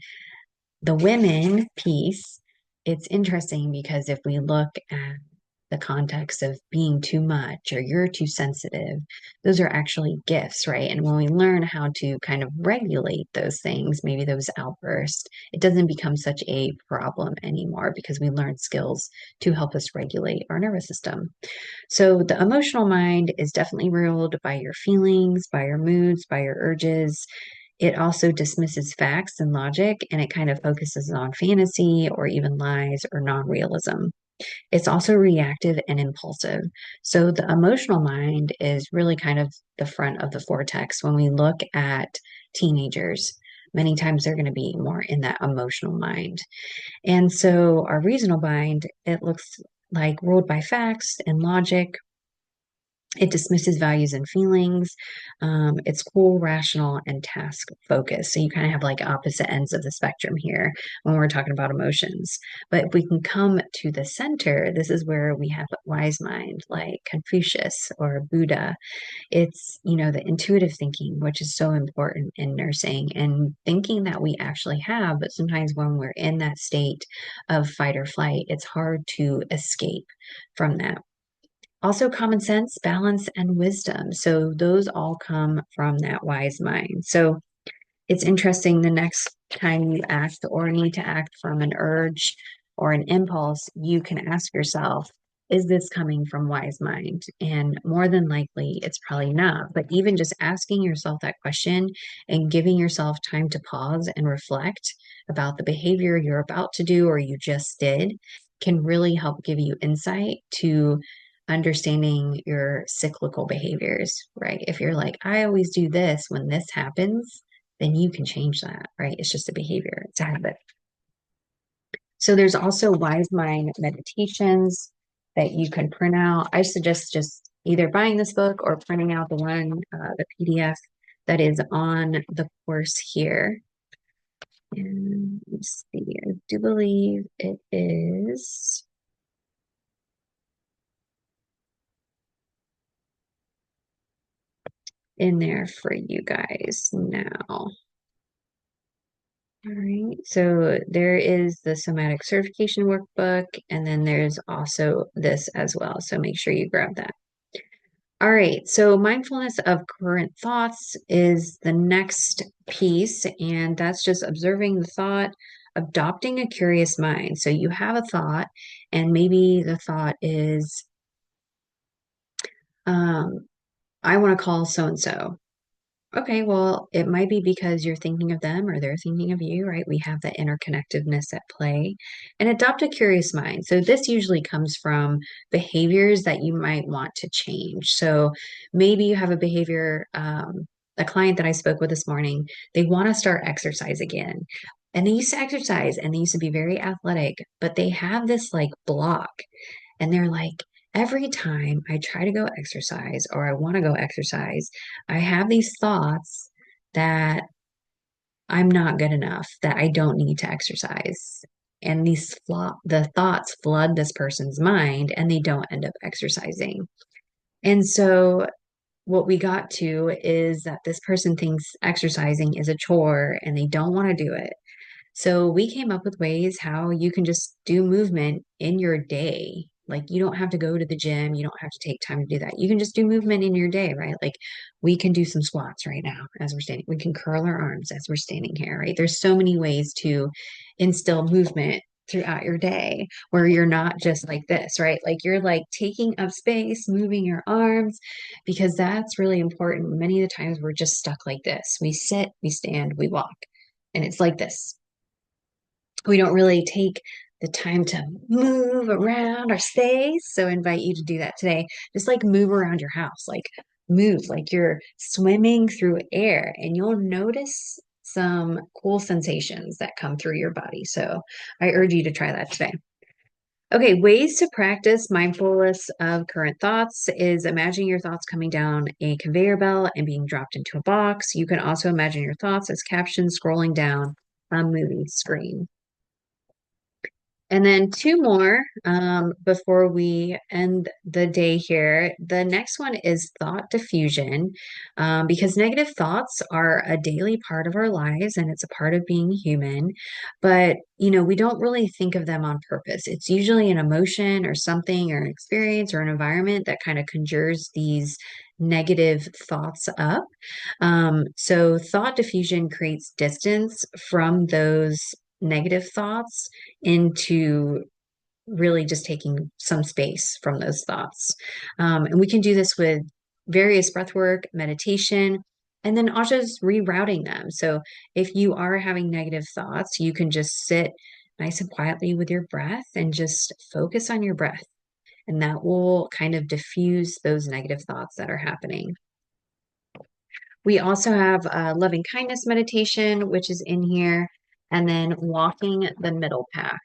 the women piece, it's interesting because if we look at the context of being too much or you're too sensitive, those are actually gifts, right? And when we learn how to kind of regulate those things, maybe those outbursts, it doesn't become such a problem anymore because we learn skills to help us regulate our nervous system. So the emotional mind is definitely ruled by your feelings, by your moods, by your urges. It also dismisses facts and logic, and it kind of focuses on fantasy or even lies or non realism. It's also reactive and impulsive. So the emotional mind is really kind of the front of the vortex when we look at teenagers. Many times they're going to be more in that emotional mind. And so our reasonable mind, it looks like ruled by facts and logic, It dismisses values and feelings. It's cool, rational, and task focused. So you kind of have like opposite ends of the spectrum here when we're talking about emotions. But if we can come to the center, this is where we have wise mind like Confucius or Buddha. It's, the intuitive thinking, which is so important in nursing and thinking that we actually have. But sometimes when we're in that state of fight or flight, it's hard to escape from that. Also, common sense, balance, and wisdom. So, those all come from that wise mind. So, it's interesting the next time you act or need to act from an urge or an impulse, you can ask yourself, is this coming from wise mind? And more than likely, it's probably not. But even just asking yourself that question and giving yourself time to pause and reflect about the behavior you're about to do or you just did can really help give you insight to understanding your cyclical behaviors, right? If you're like, I always do this when this happens, then you can change that, right? It's just a behavior, it's a habit. So there's also wise mind meditations that you can print out. I suggest just either buying this book or printing out the PDF that is on the course here. And let's see, I do believe it is in there for you guys now. All right, so there is the somatic certification workbook, and then there's also this as well. So make sure you grab that. All right, so mindfulness of current thoughts is the next piece, and that's just observing the thought, adopting a curious mind. So you have a thought, and maybe the thought is, um, I want to call so and so. Okay, well, it might be because you're thinking of them or they're thinking of you, right? We have that interconnectedness at play. And adopt a curious mind. So this usually comes from behaviors that you might want to change. So maybe you have a behavior, a client that I spoke with this morning, they want to start exercise again. And they used to exercise and they used to be very athletic, but they have this like block. And they're like, every time I try to go exercise or I want to go exercise, I have these thoughts that I'm not good enough, that I don't need to exercise. And the thoughts flood this person's mind and they don't end up exercising. And so what we got to is that this person thinks exercising is a chore and they don't want to do it. So we came up with ways how you can just do movement in your day. Like you don't have to go to the gym, you don't have to take time to do that. You can just do movement in your day, right? Like we can do some squats right now as we're standing. We can curl our arms as we're standing here, right? There's so many ways to instill movement throughout your day where you're not just like this, right? Like you're like taking up space, moving your arms, because that's really important. Many of the times we're just stuck like this. We sit, we stand, we walk, and it's like this. We don't really take the time to move around our space. So I invite you to do that today. Just like move around your house, like move like you're swimming through air, and you'll notice some cool sensations that come through your body. So I urge you to try that today. Okay, ways to practice mindfulness of current thoughts is imagining your thoughts coming down a conveyor belt and being dropped into a box. You can also imagine your thoughts as captions scrolling down a movie screen. And then two more before we end the day here. The next one is thought diffusion, because negative thoughts are a daily part of our lives and it's a part of being human. But, we don't really think of them on purpose. It's usually an emotion or something or an experience or an environment that kind of conjures these negative thoughts up. So thought diffusion creates distance from those negative thoughts into really just taking some space from those thoughts. And we can do this with various breath work, meditation, and then also just rerouting them. So if you are having negative thoughts, you can just sit nice and quietly with your breath and just focus on your breath. And that will kind of diffuse those negative thoughts that are happening. We also have loving kindness meditation, which is in here, and then walking the middle path.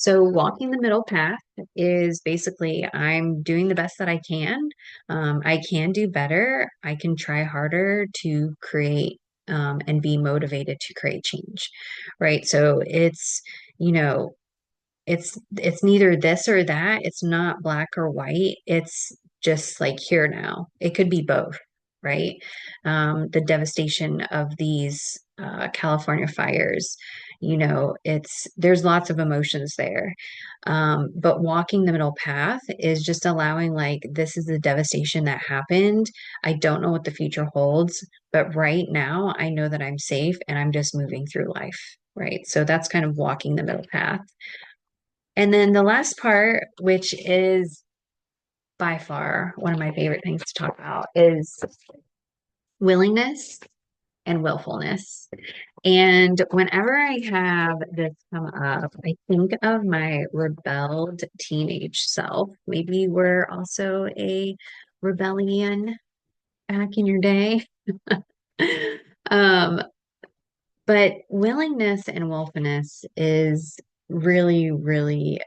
So walking the middle path is basically I'm doing the best that I can. I can do better. I can try harder to create and be motivated to create change, right? So you know, it's neither this or that. It's not black or white. It's just like here now. It could be both, right? The devastation of these California fires, there's lots of emotions there. But walking the middle path is just allowing like this is the devastation that happened. I don't know what the future holds, but right now I know that I'm safe and I'm just moving through life. Right. So that's kind of walking the middle path. And then the last part, which is by far one of my favorite things to talk about, is willingness and willfulness. And whenever I have this come up, I think of my rebelled teenage self. Maybe you were also a rebellion back in your day. Um, but willingness and willfulness is really, really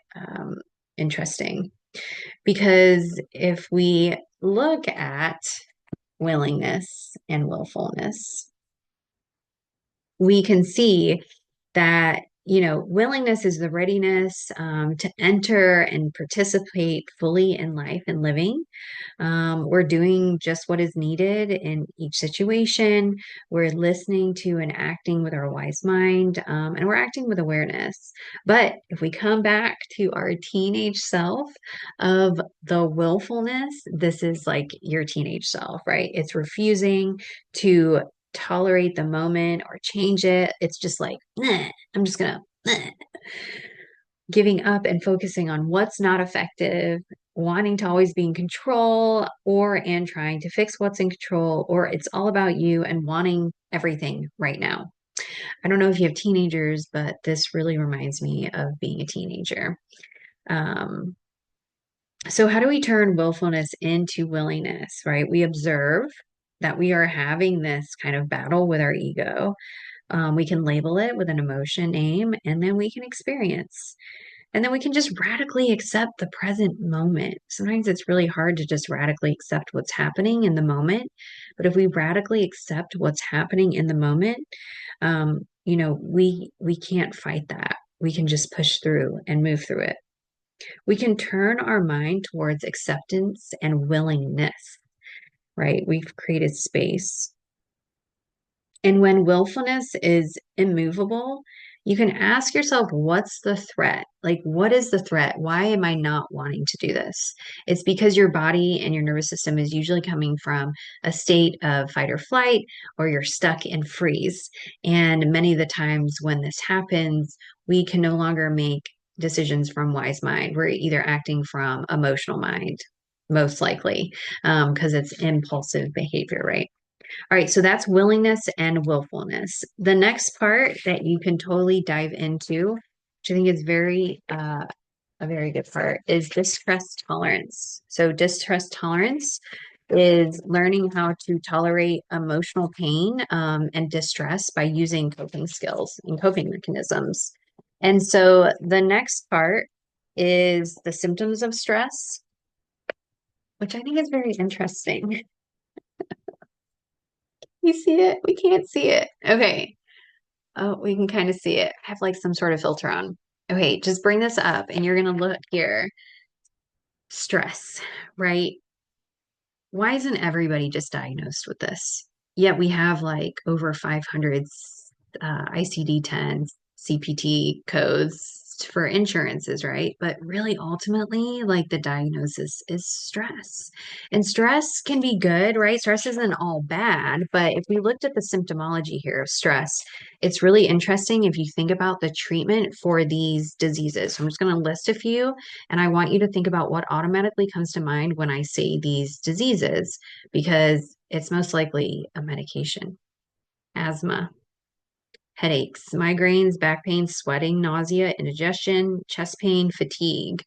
interesting. Because if we look at willingness and willfulness, we can see that, willingness is the readiness to enter and participate fully in life and living. We're doing just what is needed in each situation. We're listening to and acting with our wise mind, and we're acting with awareness. But if we come back to our teenage self of the willfulness, this is like your teenage self, right? It's refusing to tolerate the moment or change it. It's just like, "Nah, I'm just gonna nah," giving up and focusing on what's not effective, wanting to always be in control, and trying to fix what's in control, or it's all about you and wanting everything right now. I don't know if you have teenagers, but this really reminds me of being a teenager. Um, so how do we turn willfulness into willingness, right? We observe that we are having this kind of battle with our ego. We can label it with an emotion name, and then we can experience. And then we can just radically accept the present moment. Sometimes it's really hard to just radically accept what's happening in the moment. But if we radically accept what's happening in the moment, we can't fight that. We can just push through and move through it. We can turn our mind towards acceptance and willingness, right? We've created space. And when willfulness is immovable, you can ask yourself, what's the threat? Like, what is the threat? Why am I not wanting to do this? It's because your body and your nervous system is usually coming from a state of fight or flight, or you're stuck in freeze. And many of the times when this happens, we can no longer make decisions from wise mind. We're either acting from emotional mind, most likely, because it's impulsive behavior, right? All right, so that's willingness and willfulness. The next part that you can totally dive into, which I think is a very good part, is distress tolerance. So distress tolerance is learning how to tolerate emotional pain and distress by using coping skills and coping mechanisms. And so the next part is the symptoms of stress, which I think is very interesting. You see it? We can't see it. Okay. Oh, we can kind of see it. I have like some sort of filter on. Okay, just bring this up and you're going to look here. Stress, right? Why isn't everybody just diagnosed with this? Yet we have like over 500 ICD-10 CPT codes for insurances, right? But really, ultimately, like the diagnosis is stress. And stress can be good, right? Stress isn't all bad. But if we looked at the symptomology here of stress, it's really interesting if you think about the treatment for these diseases. So I'm just going to list a few, and I want you to think about what automatically comes to mind when I say these diseases, because it's most likely a medication. Asthma, headaches, migraines, back pain, sweating, nausea, indigestion, chest pain, fatigue.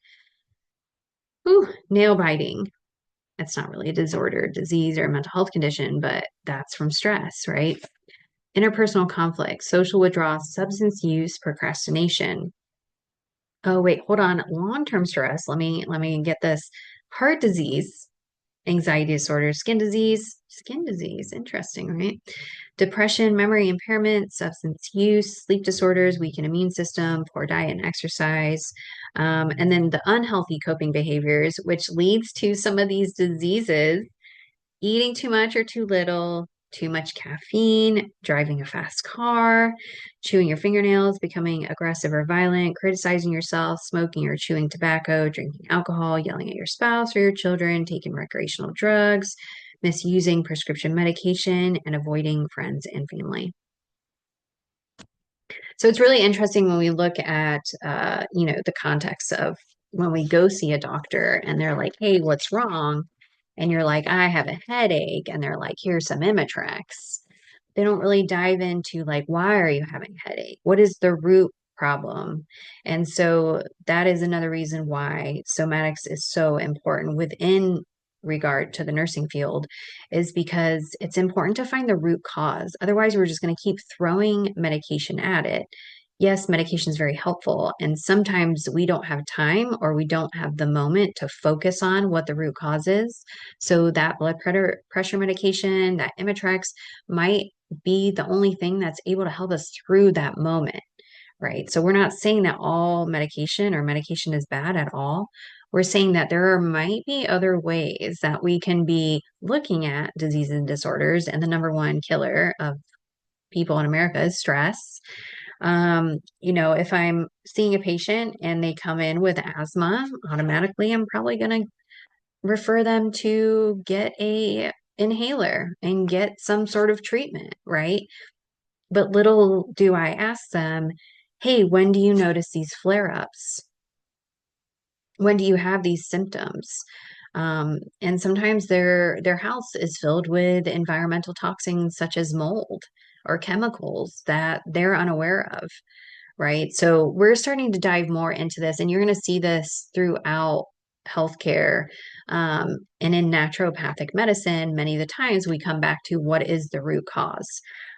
Ooh, nail biting. That's not really a disorder, disease, or a mental health condition, but that's from stress, right? Interpersonal conflict, social withdrawal, substance use, procrastination. Oh, wait, hold on. Long-term stress. Let me get this. Heart disease, anxiety disorder, skin disease. Interesting, right? Depression, memory impairment, substance use, sleep disorders, weakened immune system, poor diet and exercise, and then the unhealthy coping behaviors, which leads to some of these diseases: eating too much or too little, too much caffeine, driving a fast car, chewing your fingernails, becoming aggressive or violent, criticizing yourself, smoking or chewing tobacco, drinking alcohol, yelling at your spouse or your children, taking recreational drugs, misusing prescription medication, and avoiding friends and family. So it's really interesting when we look at, the context of when we go see a doctor and they're like, "Hey, what's wrong?" And you're like, "I have a headache," and they're like, "Here's some Imitrex." They don't really dive into like, why are you having a headache? What is the root problem? And so that is another reason why somatics is so important within regard to the nursing field, is because it's important to find the root cause. Otherwise, we're just going to keep throwing medication at it. Yes, medication is very helpful, and sometimes we don't have time or we don't have the moment to focus on what the root cause is. So that blood pressure medication, that Imitrex, might be the only thing that's able to help us through that moment, right? So we're not saying that all medication or medication is bad at all. We're saying that might be other ways that we can be looking at diseases and disorders. And the number one killer of people in America is stress. If I'm seeing a patient and they come in with asthma, automatically I'm probably going to refer them to get a inhaler and get some sort of treatment, right? But little do I ask them, "Hey, when do you notice these flare-ups? When do you have these symptoms?" And sometimes their house is filled with environmental toxins such as mold or chemicals that they're unaware of, right? So we're starting to dive more into this, and you're going to see this throughout healthcare. And in naturopathic medicine, many of the times we come back to what is the root cause.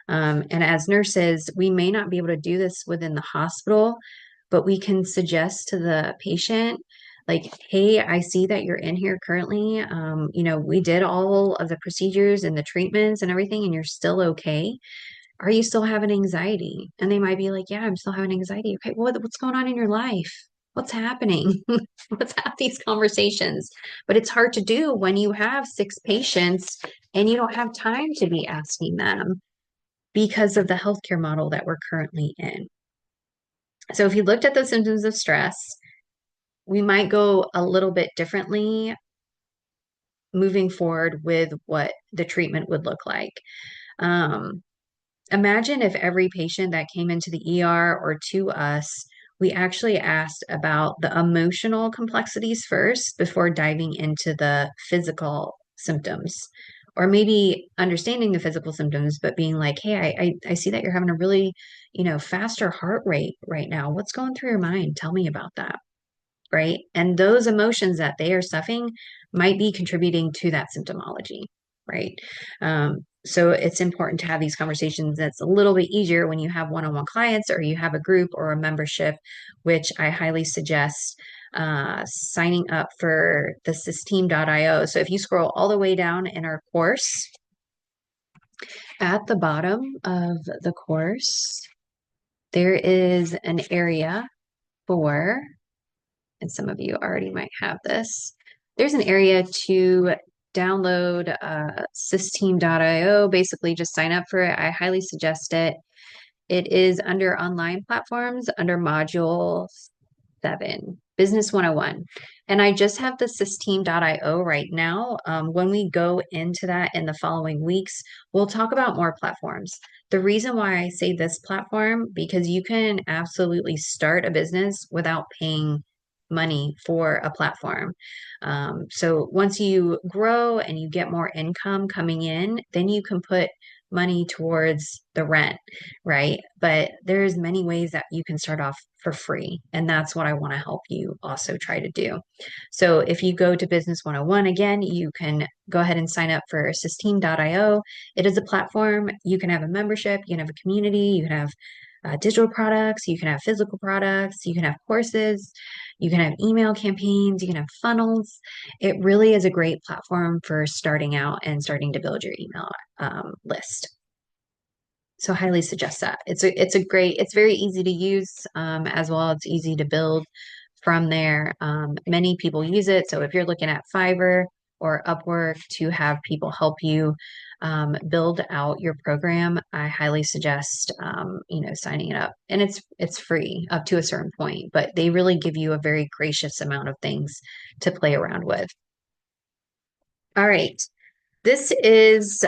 And as nurses, we may not be able to do this within the hospital, but we can suggest to the patient, like, "Hey, I see that you're in here currently. We did all of the procedures and the treatments and everything, and you're still okay. Are you still having anxiety?" And they might be like, "Yeah, I'm still having anxiety." Okay, what's going on in your life? What's happening? Let's have these conversations. But it's hard to do when you have six patients and you don't have time to be asking them because of the healthcare model that we're currently in. So if you looked at the symptoms of stress, we might go a little bit differently moving forward with what the treatment would look like. Um, Imagine if every patient that came into the ER or to us, we actually asked about the emotional complexities first before diving into the physical symptoms. Or maybe understanding the physical symptoms, but being like, "Hey, I see that you're having a really, faster heart rate right now. What's going through your mind? Tell me about that." Right? And those emotions that they are suffering might be contributing to that symptomology, right? So it's important to have these conversations. That's a little bit easier when you have one-on-one clients or you have a group or a membership, which I highly suggest signing up for the Systeme.io. So if you scroll all the way down in our course, at the bottom of the course, there is an area for, and some of you already might have this, there's an area to download Systeme.io. Basically, just sign up for it. I highly suggest it. It is under online platforms, under module 7, Business 101. And I just have the Systeme.io right now. When we go into that in the following weeks, we'll talk about more platforms. The reason why I say this platform, because you can absolutely start a business without paying money for a platform. So once you grow and you get more income coming in, then you can put money towards the rent, right? But there's many ways that you can start off for free. And that's what I want to help you also try to do. So if you go to Business 101, again, you can go ahead and sign up for Systeme.io. It is a platform. You can have a membership, you can have a community, you can have digital products, you can have physical products, you can have courses, you can have email campaigns, you can have funnels. It really is a great platform for starting out and starting to build your email list. So highly suggest that. It's very easy to use as well. It's easy to build from there. Many people use it. So if you're looking at Fiverr or Upwork to have people help you build out your program, I highly suggest signing it up. And it's free up to a certain point, but they really give you a very gracious amount of things to play around with. All right. This is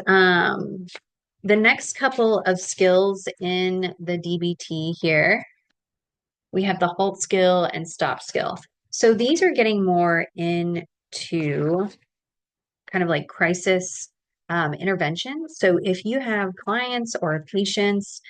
the next couple of skills in the DBT here. We have the halt skill and stop skill. So these are getting more into kind of like crisis intervention. So if you have clients or patients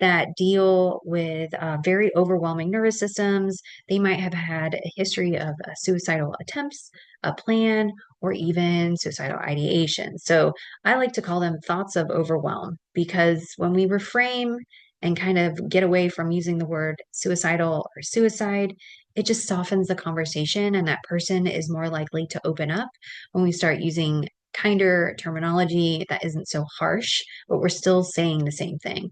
that deal with very overwhelming nervous systems, they might have had a history of suicidal attempts, a plan, or even suicidal ideation. So I like to call them thoughts of overwhelm because when we reframe and kind of get away from using the word suicidal or suicide, it just softens the conversation and that person is more likely to open up when we start using kinder terminology that isn't so harsh, but we're still saying the same thing.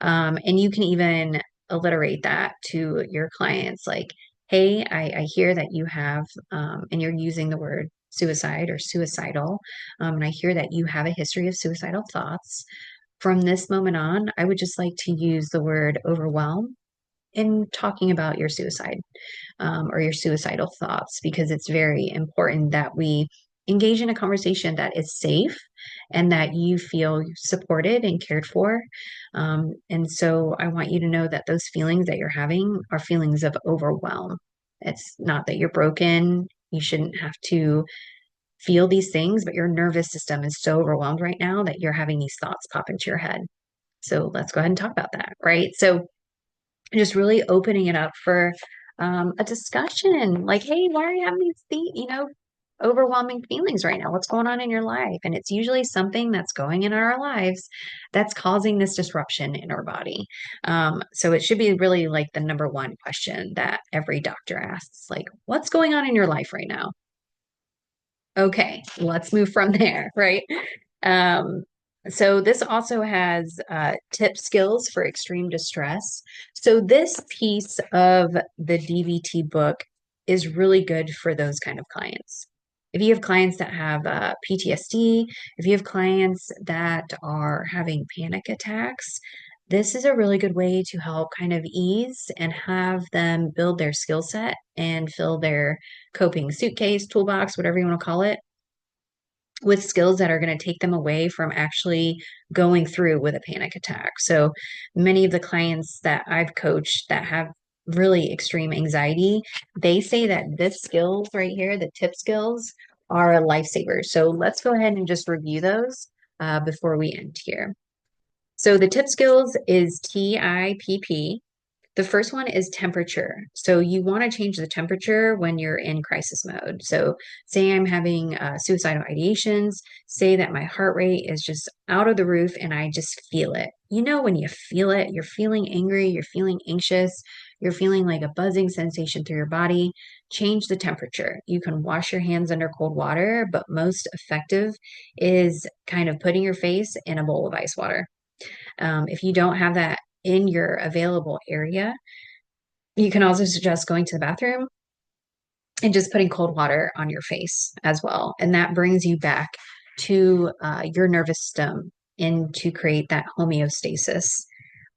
And you can even alliterate that to your clients like, hey, I hear that you have, and you're using the word suicide or suicidal, and I hear that you have a history of suicidal thoughts. From this moment on, I would just like to use the word overwhelm in talking about your suicide or your suicidal thoughts because it's very important that we engage in a conversation that is safe and that you feel supported and cared for. And so I want you to know that those feelings that you're having are feelings of overwhelm. It's not that you're broken. You shouldn't have to feel these things, but your nervous system is so overwhelmed right now that you're having these thoughts pop into your head. So let's go ahead and talk about that, right? So just really opening it up for a discussion like, hey, why are you having overwhelming feelings right now? What's going on in your life? And it's usually something that's going in our lives that's causing this disruption in our body. So it should be really like the number one question that every doctor asks, like, what's going on in your life right now? Okay, let's move from there, right? Um, so this also has tip skills for extreme distress. So this piece of the DBT book is really good for those kind of clients. If you have clients that have PTSD, if you have clients that are having panic attacks, this is a really good way to help kind of ease and have them build their skill set and fill their coping suitcase, toolbox, whatever you want to call it, with skills that are going to take them away from actually going through with a panic attack. So many of the clients that I've coached that have really extreme anxiety, they say that this skills right here, the tip skills, are lifesavers. So let's go ahead and just review those before we end here. So the tip skills is TIPP. The first one is temperature. So you want to change the temperature when you're in crisis mode. So say I'm having suicidal ideations, say that my heart rate is just out of the roof and I just feel it. You know, when you feel it, you're feeling angry, you're feeling anxious, you're feeling like a buzzing sensation through your body, change the temperature. You can wash your hands under cold water, but most effective is kind of putting your face in a bowl of ice water. If you don't have that in your available area, you can also suggest going to the bathroom and just putting cold water on your face as well. And that brings you back to your nervous system and to create that homeostasis.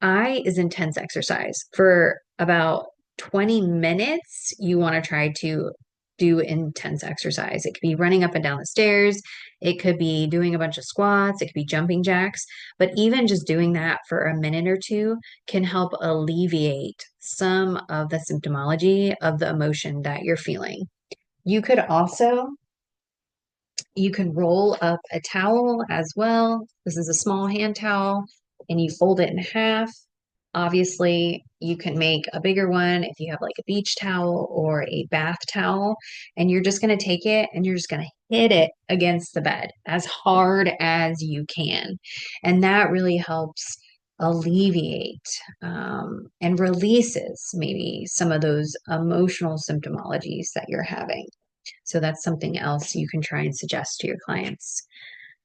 I is intense exercise. For about 20 minutes, you want to try to do intense exercise. It could be running up and down the stairs. It could be doing a bunch of squats. It could be jumping jacks. But even just doing that for a minute or two can help alleviate some of the symptomology of the emotion that you're feeling. You could also you can roll up a towel as well. This is a small hand towel, and you fold it in half. Obviously, you can make a bigger one if you have like a beach towel or a bath towel, and you're just going to take it and you're just going to hit it against the bed as hard as you can. And that really helps alleviate and releases maybe some of those emotional symptomologies that you're having. So that's something else you can try and suggest to your clients.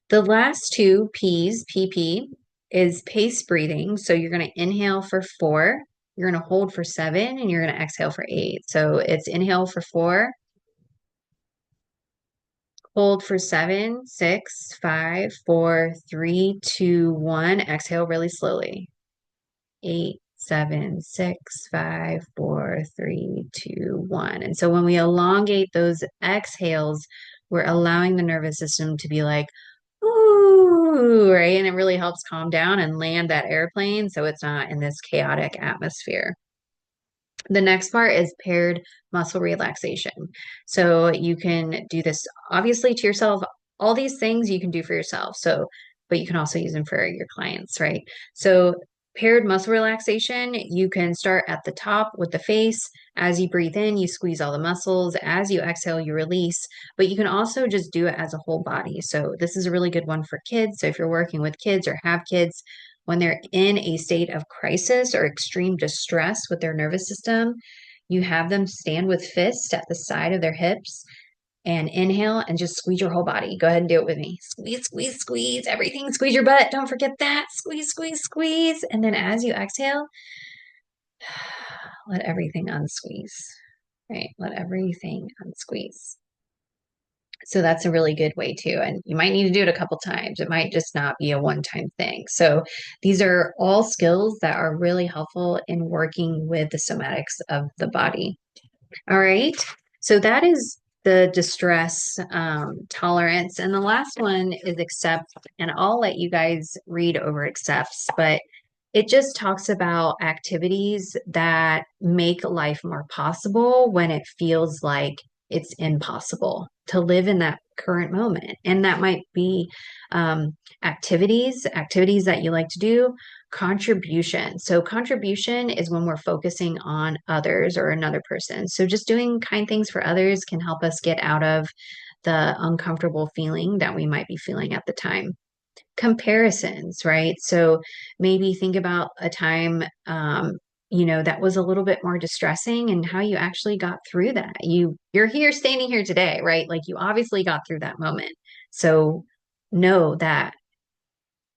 The last two P's, PP, is pace breathing. So you're going to inhale for 4, you're going to hold for 7, and you're going to exhale for 8. So it's inhale for 4, hold for 7, 6, 5, 4, 3, 2, 1. Exhale really slowly. 8, 7, 6, 5, 4, 3, 2, 1. And so when we elongate those exhales, we're allowing the nervous system to be like, ooh, right? And it really helps calm down and land that airplane so it's not in this chaotic atmosphere. The next part is paired muscle relaxation. So you can do this obviously to yourself. All these things you can do for yourself. So, but you can also use them for your clients, right? So paired muscle relaxation, you can start at the top with the face. As you breathe in, you squeeze all the muscles. As you exhale, you release. But you can also just do it as a whole body. So this is a really good one for kids. So if you're working with kids or have kids, when they're in a state of crisis or extreme distress with their nervous system, you have them stand with fists at the side of their hips and inhale and just squeeze your whole body. Go ahead and do it with me. Squeeze, squeeze, squeeze everything. Squeeze your butt. Don't forget that. Squeeze, squeeze, squeeze. And then as you exhale, let everything unsqueeze, right? Let everything unsqueeze. So that's a really good way too. And you might need to do it a couple times. It might just not be a one-time thing. So these are all skills that are really helpful in working with the somatics of the body. All right. So that is the distress tolerance. And the last one is accept. And I'll let you guys read over accepts, but it just talks about activities that make life more possible when it feels like it's impossible to live in that current moment. And that might be activities that you like to do, contribution. So, contribution is when we're focusing on others or another person. So, just doing kind things for others can help us get out of the uncomfortable feeling that we might be feeling at the time. Comparisons, right? So maybe think about a time, that was a little bit more distressing and how you actually got through that. You're here standing here today, right? Like you obviously got through that moment. So know that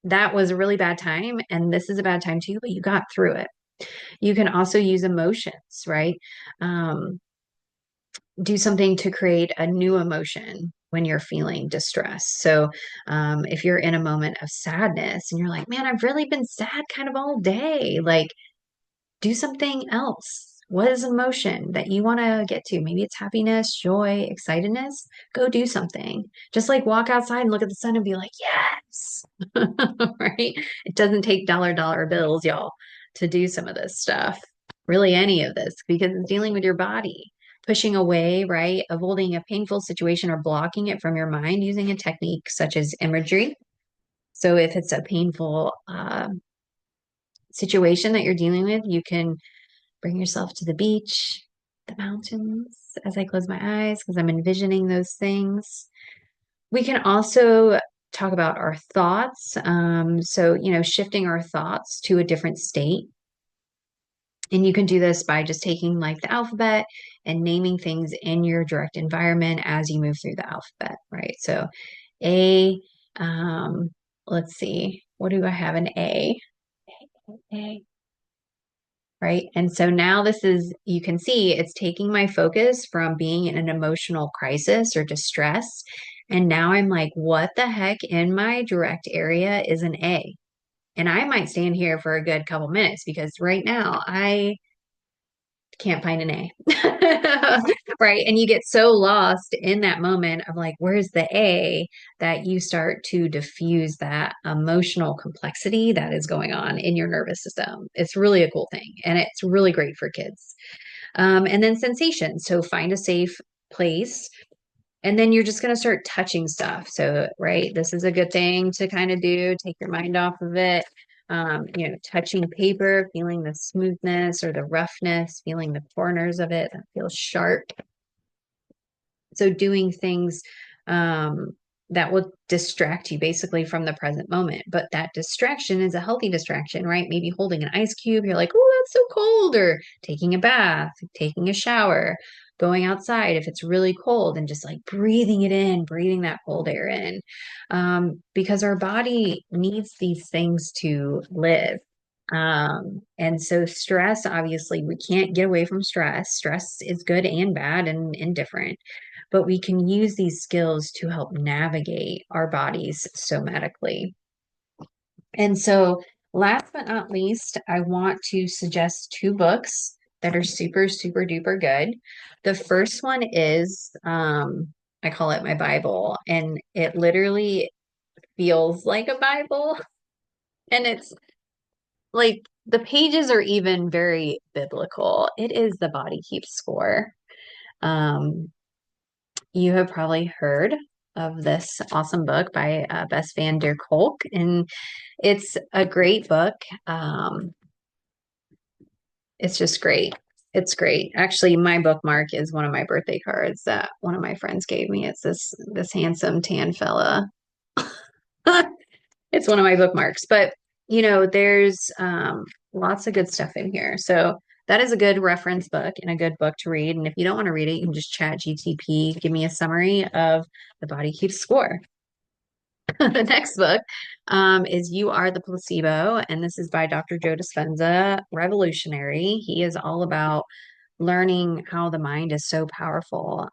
that was a really bad time and this is a bad time too, but you got through it. You can also use emotions, right? Um, do something to create a new emotion when you're feeling distress. So, if you're in a moment of sadness and you're like, man, I've really been sad kind of all day, like, do something else. What is emotion that you want to get to? Maybe it's happiness, joy, excitedness. Go do something. Just like walk outside and look at the sun and be like, yes. Right? It doesn't take dollar bills, y'all, to do some of this stuff. Really, any of this, because it's dealing with your body. Pushing away, right? Avoiding a painful situation or blocking it from your mind using a technique such as imagery. So, if it's a painful situation that you're dealing with, you can bring yourself to the beach, the mountains, as I close my eyes, because I'm envisioning those things. We can also talk about our thoughts. So, shifting our thoughts to a different state. And you can do this by just taking like the alphabet and naming things in your direct environment as you move through the alphabet, right? So A, um, let's see, what do I have an A? A, right? And so now you can see it's taking my focus from being in an emotional crisis or distress. And now I'm like, what the heck in my direct area is an A? And I might stand here for a good couple minutes because right now I can't find an A. Right. And you get so lost in that moment of like, where's the A, that you start to diffuse that emotional complexity that is going on in your nervous system. It's really a cool thing. And it's really great for kids. And then sensation. So find a safe place. And then you're just going to start touching stuff. So, right, this is a good thing to kind of do. Take your mind off of it. Touching paper, feeling the smoothness or the roughness, feeling the corners of it that feels sharp. So doing things that will distract you basically from the present moment. But that distraction is a healthy distraction, right? Maybe holding an ice cube, you're like, oh, that's so cold, or taking a bath, taking a shower, going outside if it's really cold, and just like breathing it in, breathing that cold air in. Because our body needs these things to live. And so stress, obviously, we can't get away from stress. Stress is good and bad and indifferent, but we can use these skills to help navigate our bodies somatically. And so, last but not least, I want to suggest two books that are super, super duper good. The first one is, I call it my Bible, and it literally feels like a Bible. And it's like the pages are even very biblical. It is The Body Keeps Score. Um, you have probably heard of this awesome book by Bess van der Kolk, and it's a great book. It's just great. It's great. Actually, my bookmark is one of my birthday cards that one of my friends gave me. It's this handsome tan fella. It's one of my bookmarks, but there's lots of good stuff in here. So that is a good reference book and a good book to read. And if you don't want to read it, you can just chat GTP, give me a summary of The Body Keeps Score. The next book is You Are the Placebo, and this is by Dr. Joe Dispenza, revolutionary. He is all about learning how the mind is so powerful.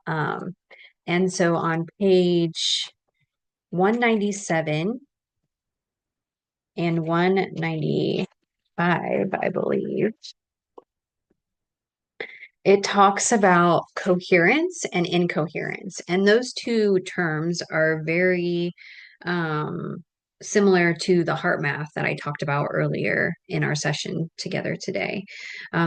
And so on page 197 and 195, I believe, it talks about coherence and incoherence. And those two terms are very similar to the heart math that I talked about earlier in our session together today.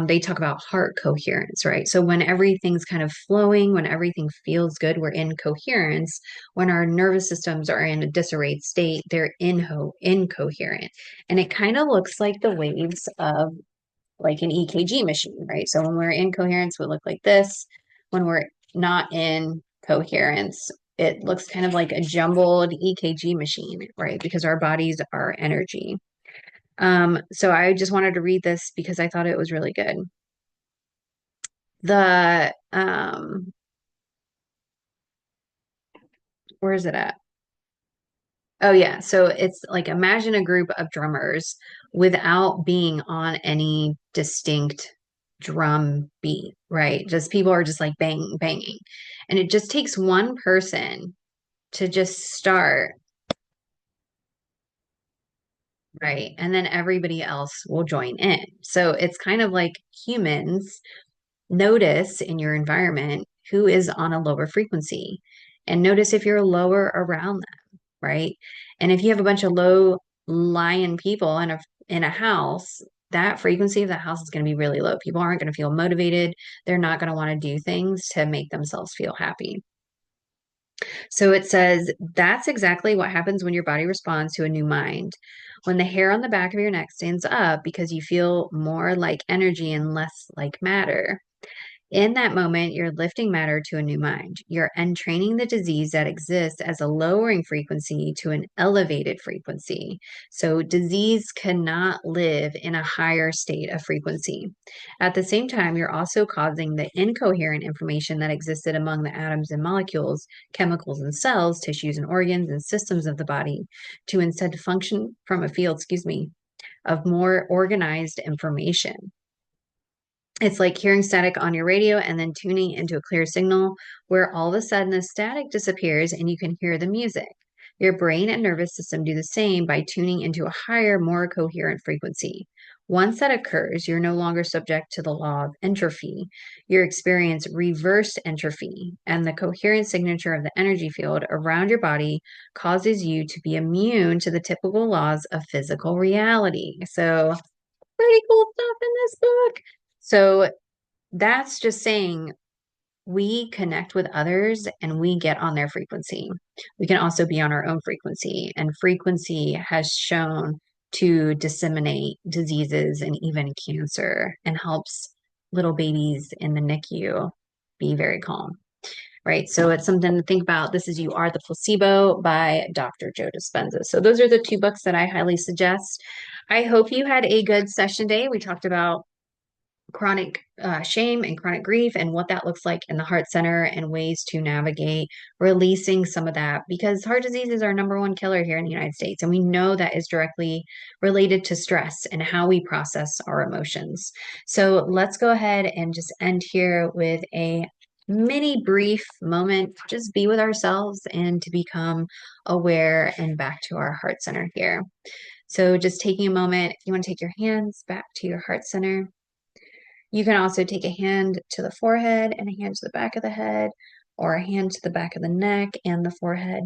They talk about heart coherence, right? So when everything's kind of flowing, when everything feels good, we're in coherence. When our nervous systems are in a disarrayed state, they're incoherent. And it kind of looks like the waves of like an EKG machine, right? So when we're in coherence, we look like this. When we're not in coherence, it looks kind of like a jumbled EKG machine, right? Because our bodies are energy. So I just wanted to read this because I thought it was really good. The where is it at? Oh yeah, so it's like imagine a group of drummers without being on any distinct drum beat, right? Just people are just like bang banging. And it just takes one person to just start, right? And then everybody else will join in. So it's kind of like humans notice in your environment who is on a lower frequency and notice if you're lower around them, right? And if you have a bunch of low lying people in a house, that frequency of the house is going to be really low. People aren't going to feel motivated. They're not going to want to do things to make themselves feel happy. So it says that's exactly what happens when your body responds to a new mind. When the hair on the back of your neck stands up because you feel more like energy and less like matter. In that moment, you're lifting matter to a new mind. You're entraining the disease that exists as a lowering frequency to an elevated frequency. So, disease cannot live in a higher state of frequency. At the same time, you're also causing the incoherent information that existed among the atoms and molecules, chemicals and cells, tissues and organs and systems of the body to instead function from a field, of more organized information. It's like hearing static on your radio and then tuning into a clear signal where all of a sudden the static disappears and you can hear the music. Your brain and nervous system do the same by tuning into a higher, more coherent frequency. Once that occurs, you're no longer subject to the law of entropy. You experience reverse entropy, and the coherent signature of the energy field around your body causes you to be immune to the typical laws of physical reality. So, pretty cool stuff in this book. So that's just saying we connect with others and we get on their frequency. We can also be on our own frequency, and frequency has shown to disseminate diseases and even cancer and helps little babies in the NICU be very calm. right? So it's something to think about. This is You Are the Placebo by Dr. Joe Dispenza. So those are the two books that I highly suggest. I hope you had a good session day. We talked about chronic shame and chronic grief and what that looks like in the heart center and ways to navigate releasing some of that because heart disease is our number one killer here in the United States. And we know that is directly related to stress and how we process our emotions. So let's go ahead and just end here with a mini brief moment, just be with ourselves and to become aware and back to our heart center here. So just taking a moment, if you want to take your hands back to your heart center. You can also take a hand to the forehead and a hand to the back of the head, or a hand to the back of the neck and the forehead.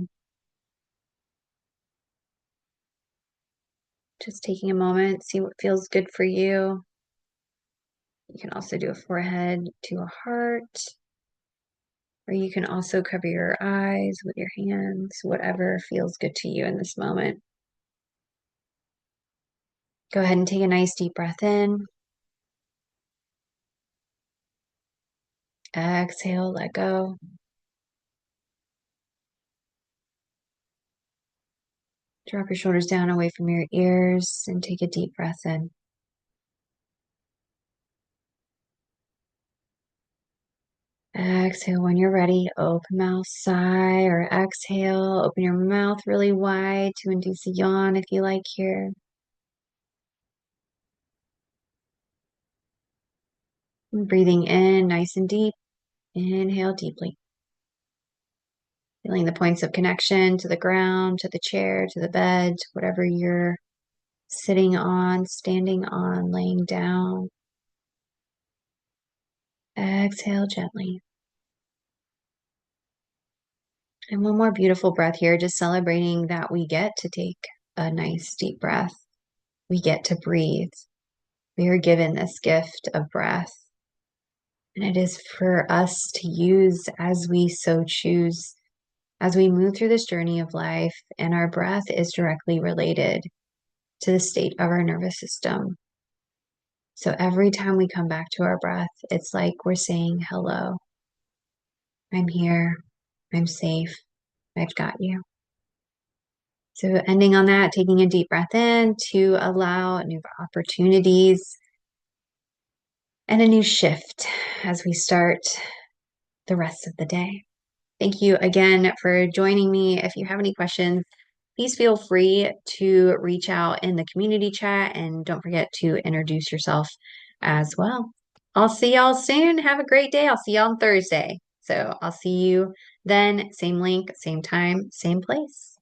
Just taking a moment, see what feels good for you. You can also do a forehead to a heart, or you can also cover your eyes with your hands, whatever feels good to you in this moment. Go ahead and take a nice deep breath in. Exhale, let go. Drop your shoulders down away from your ears and take a deep breath in. Exhale when you're ready. Open mouth, sigh, or exhale. Open your mouth really wide to induce a yawn if you like here. And breathing in nice and deep. Inhale deeply. Feeling the points of connection to the ground, to the chair, to the bed, whatever you're sitting on, standing on, laying down. Exhale gently. And one more beautiful breath here, just celebrating that we get to take a nice deep breath. We get to breathe. We are given this gift of breath. And it is for us to use as we so choose as we move through this journey of life. And our breath is directly related to the state of our nervous system. So every time we come back to our breath, it's like we're saying, hello, I'm here, I'm safe, I've got you. So ending on that, taking a deep breath in to allow new opportunities and a new shift as we start the rest of the day. Thank you again for joining me. If you have any questions, please feel free to reach out in the community chat and don't forget to introduce yourself as well. I'll see y'all soon. Have a great day. I'll see y'all on Thursday. So I'll see you then. Same link, same time, same place.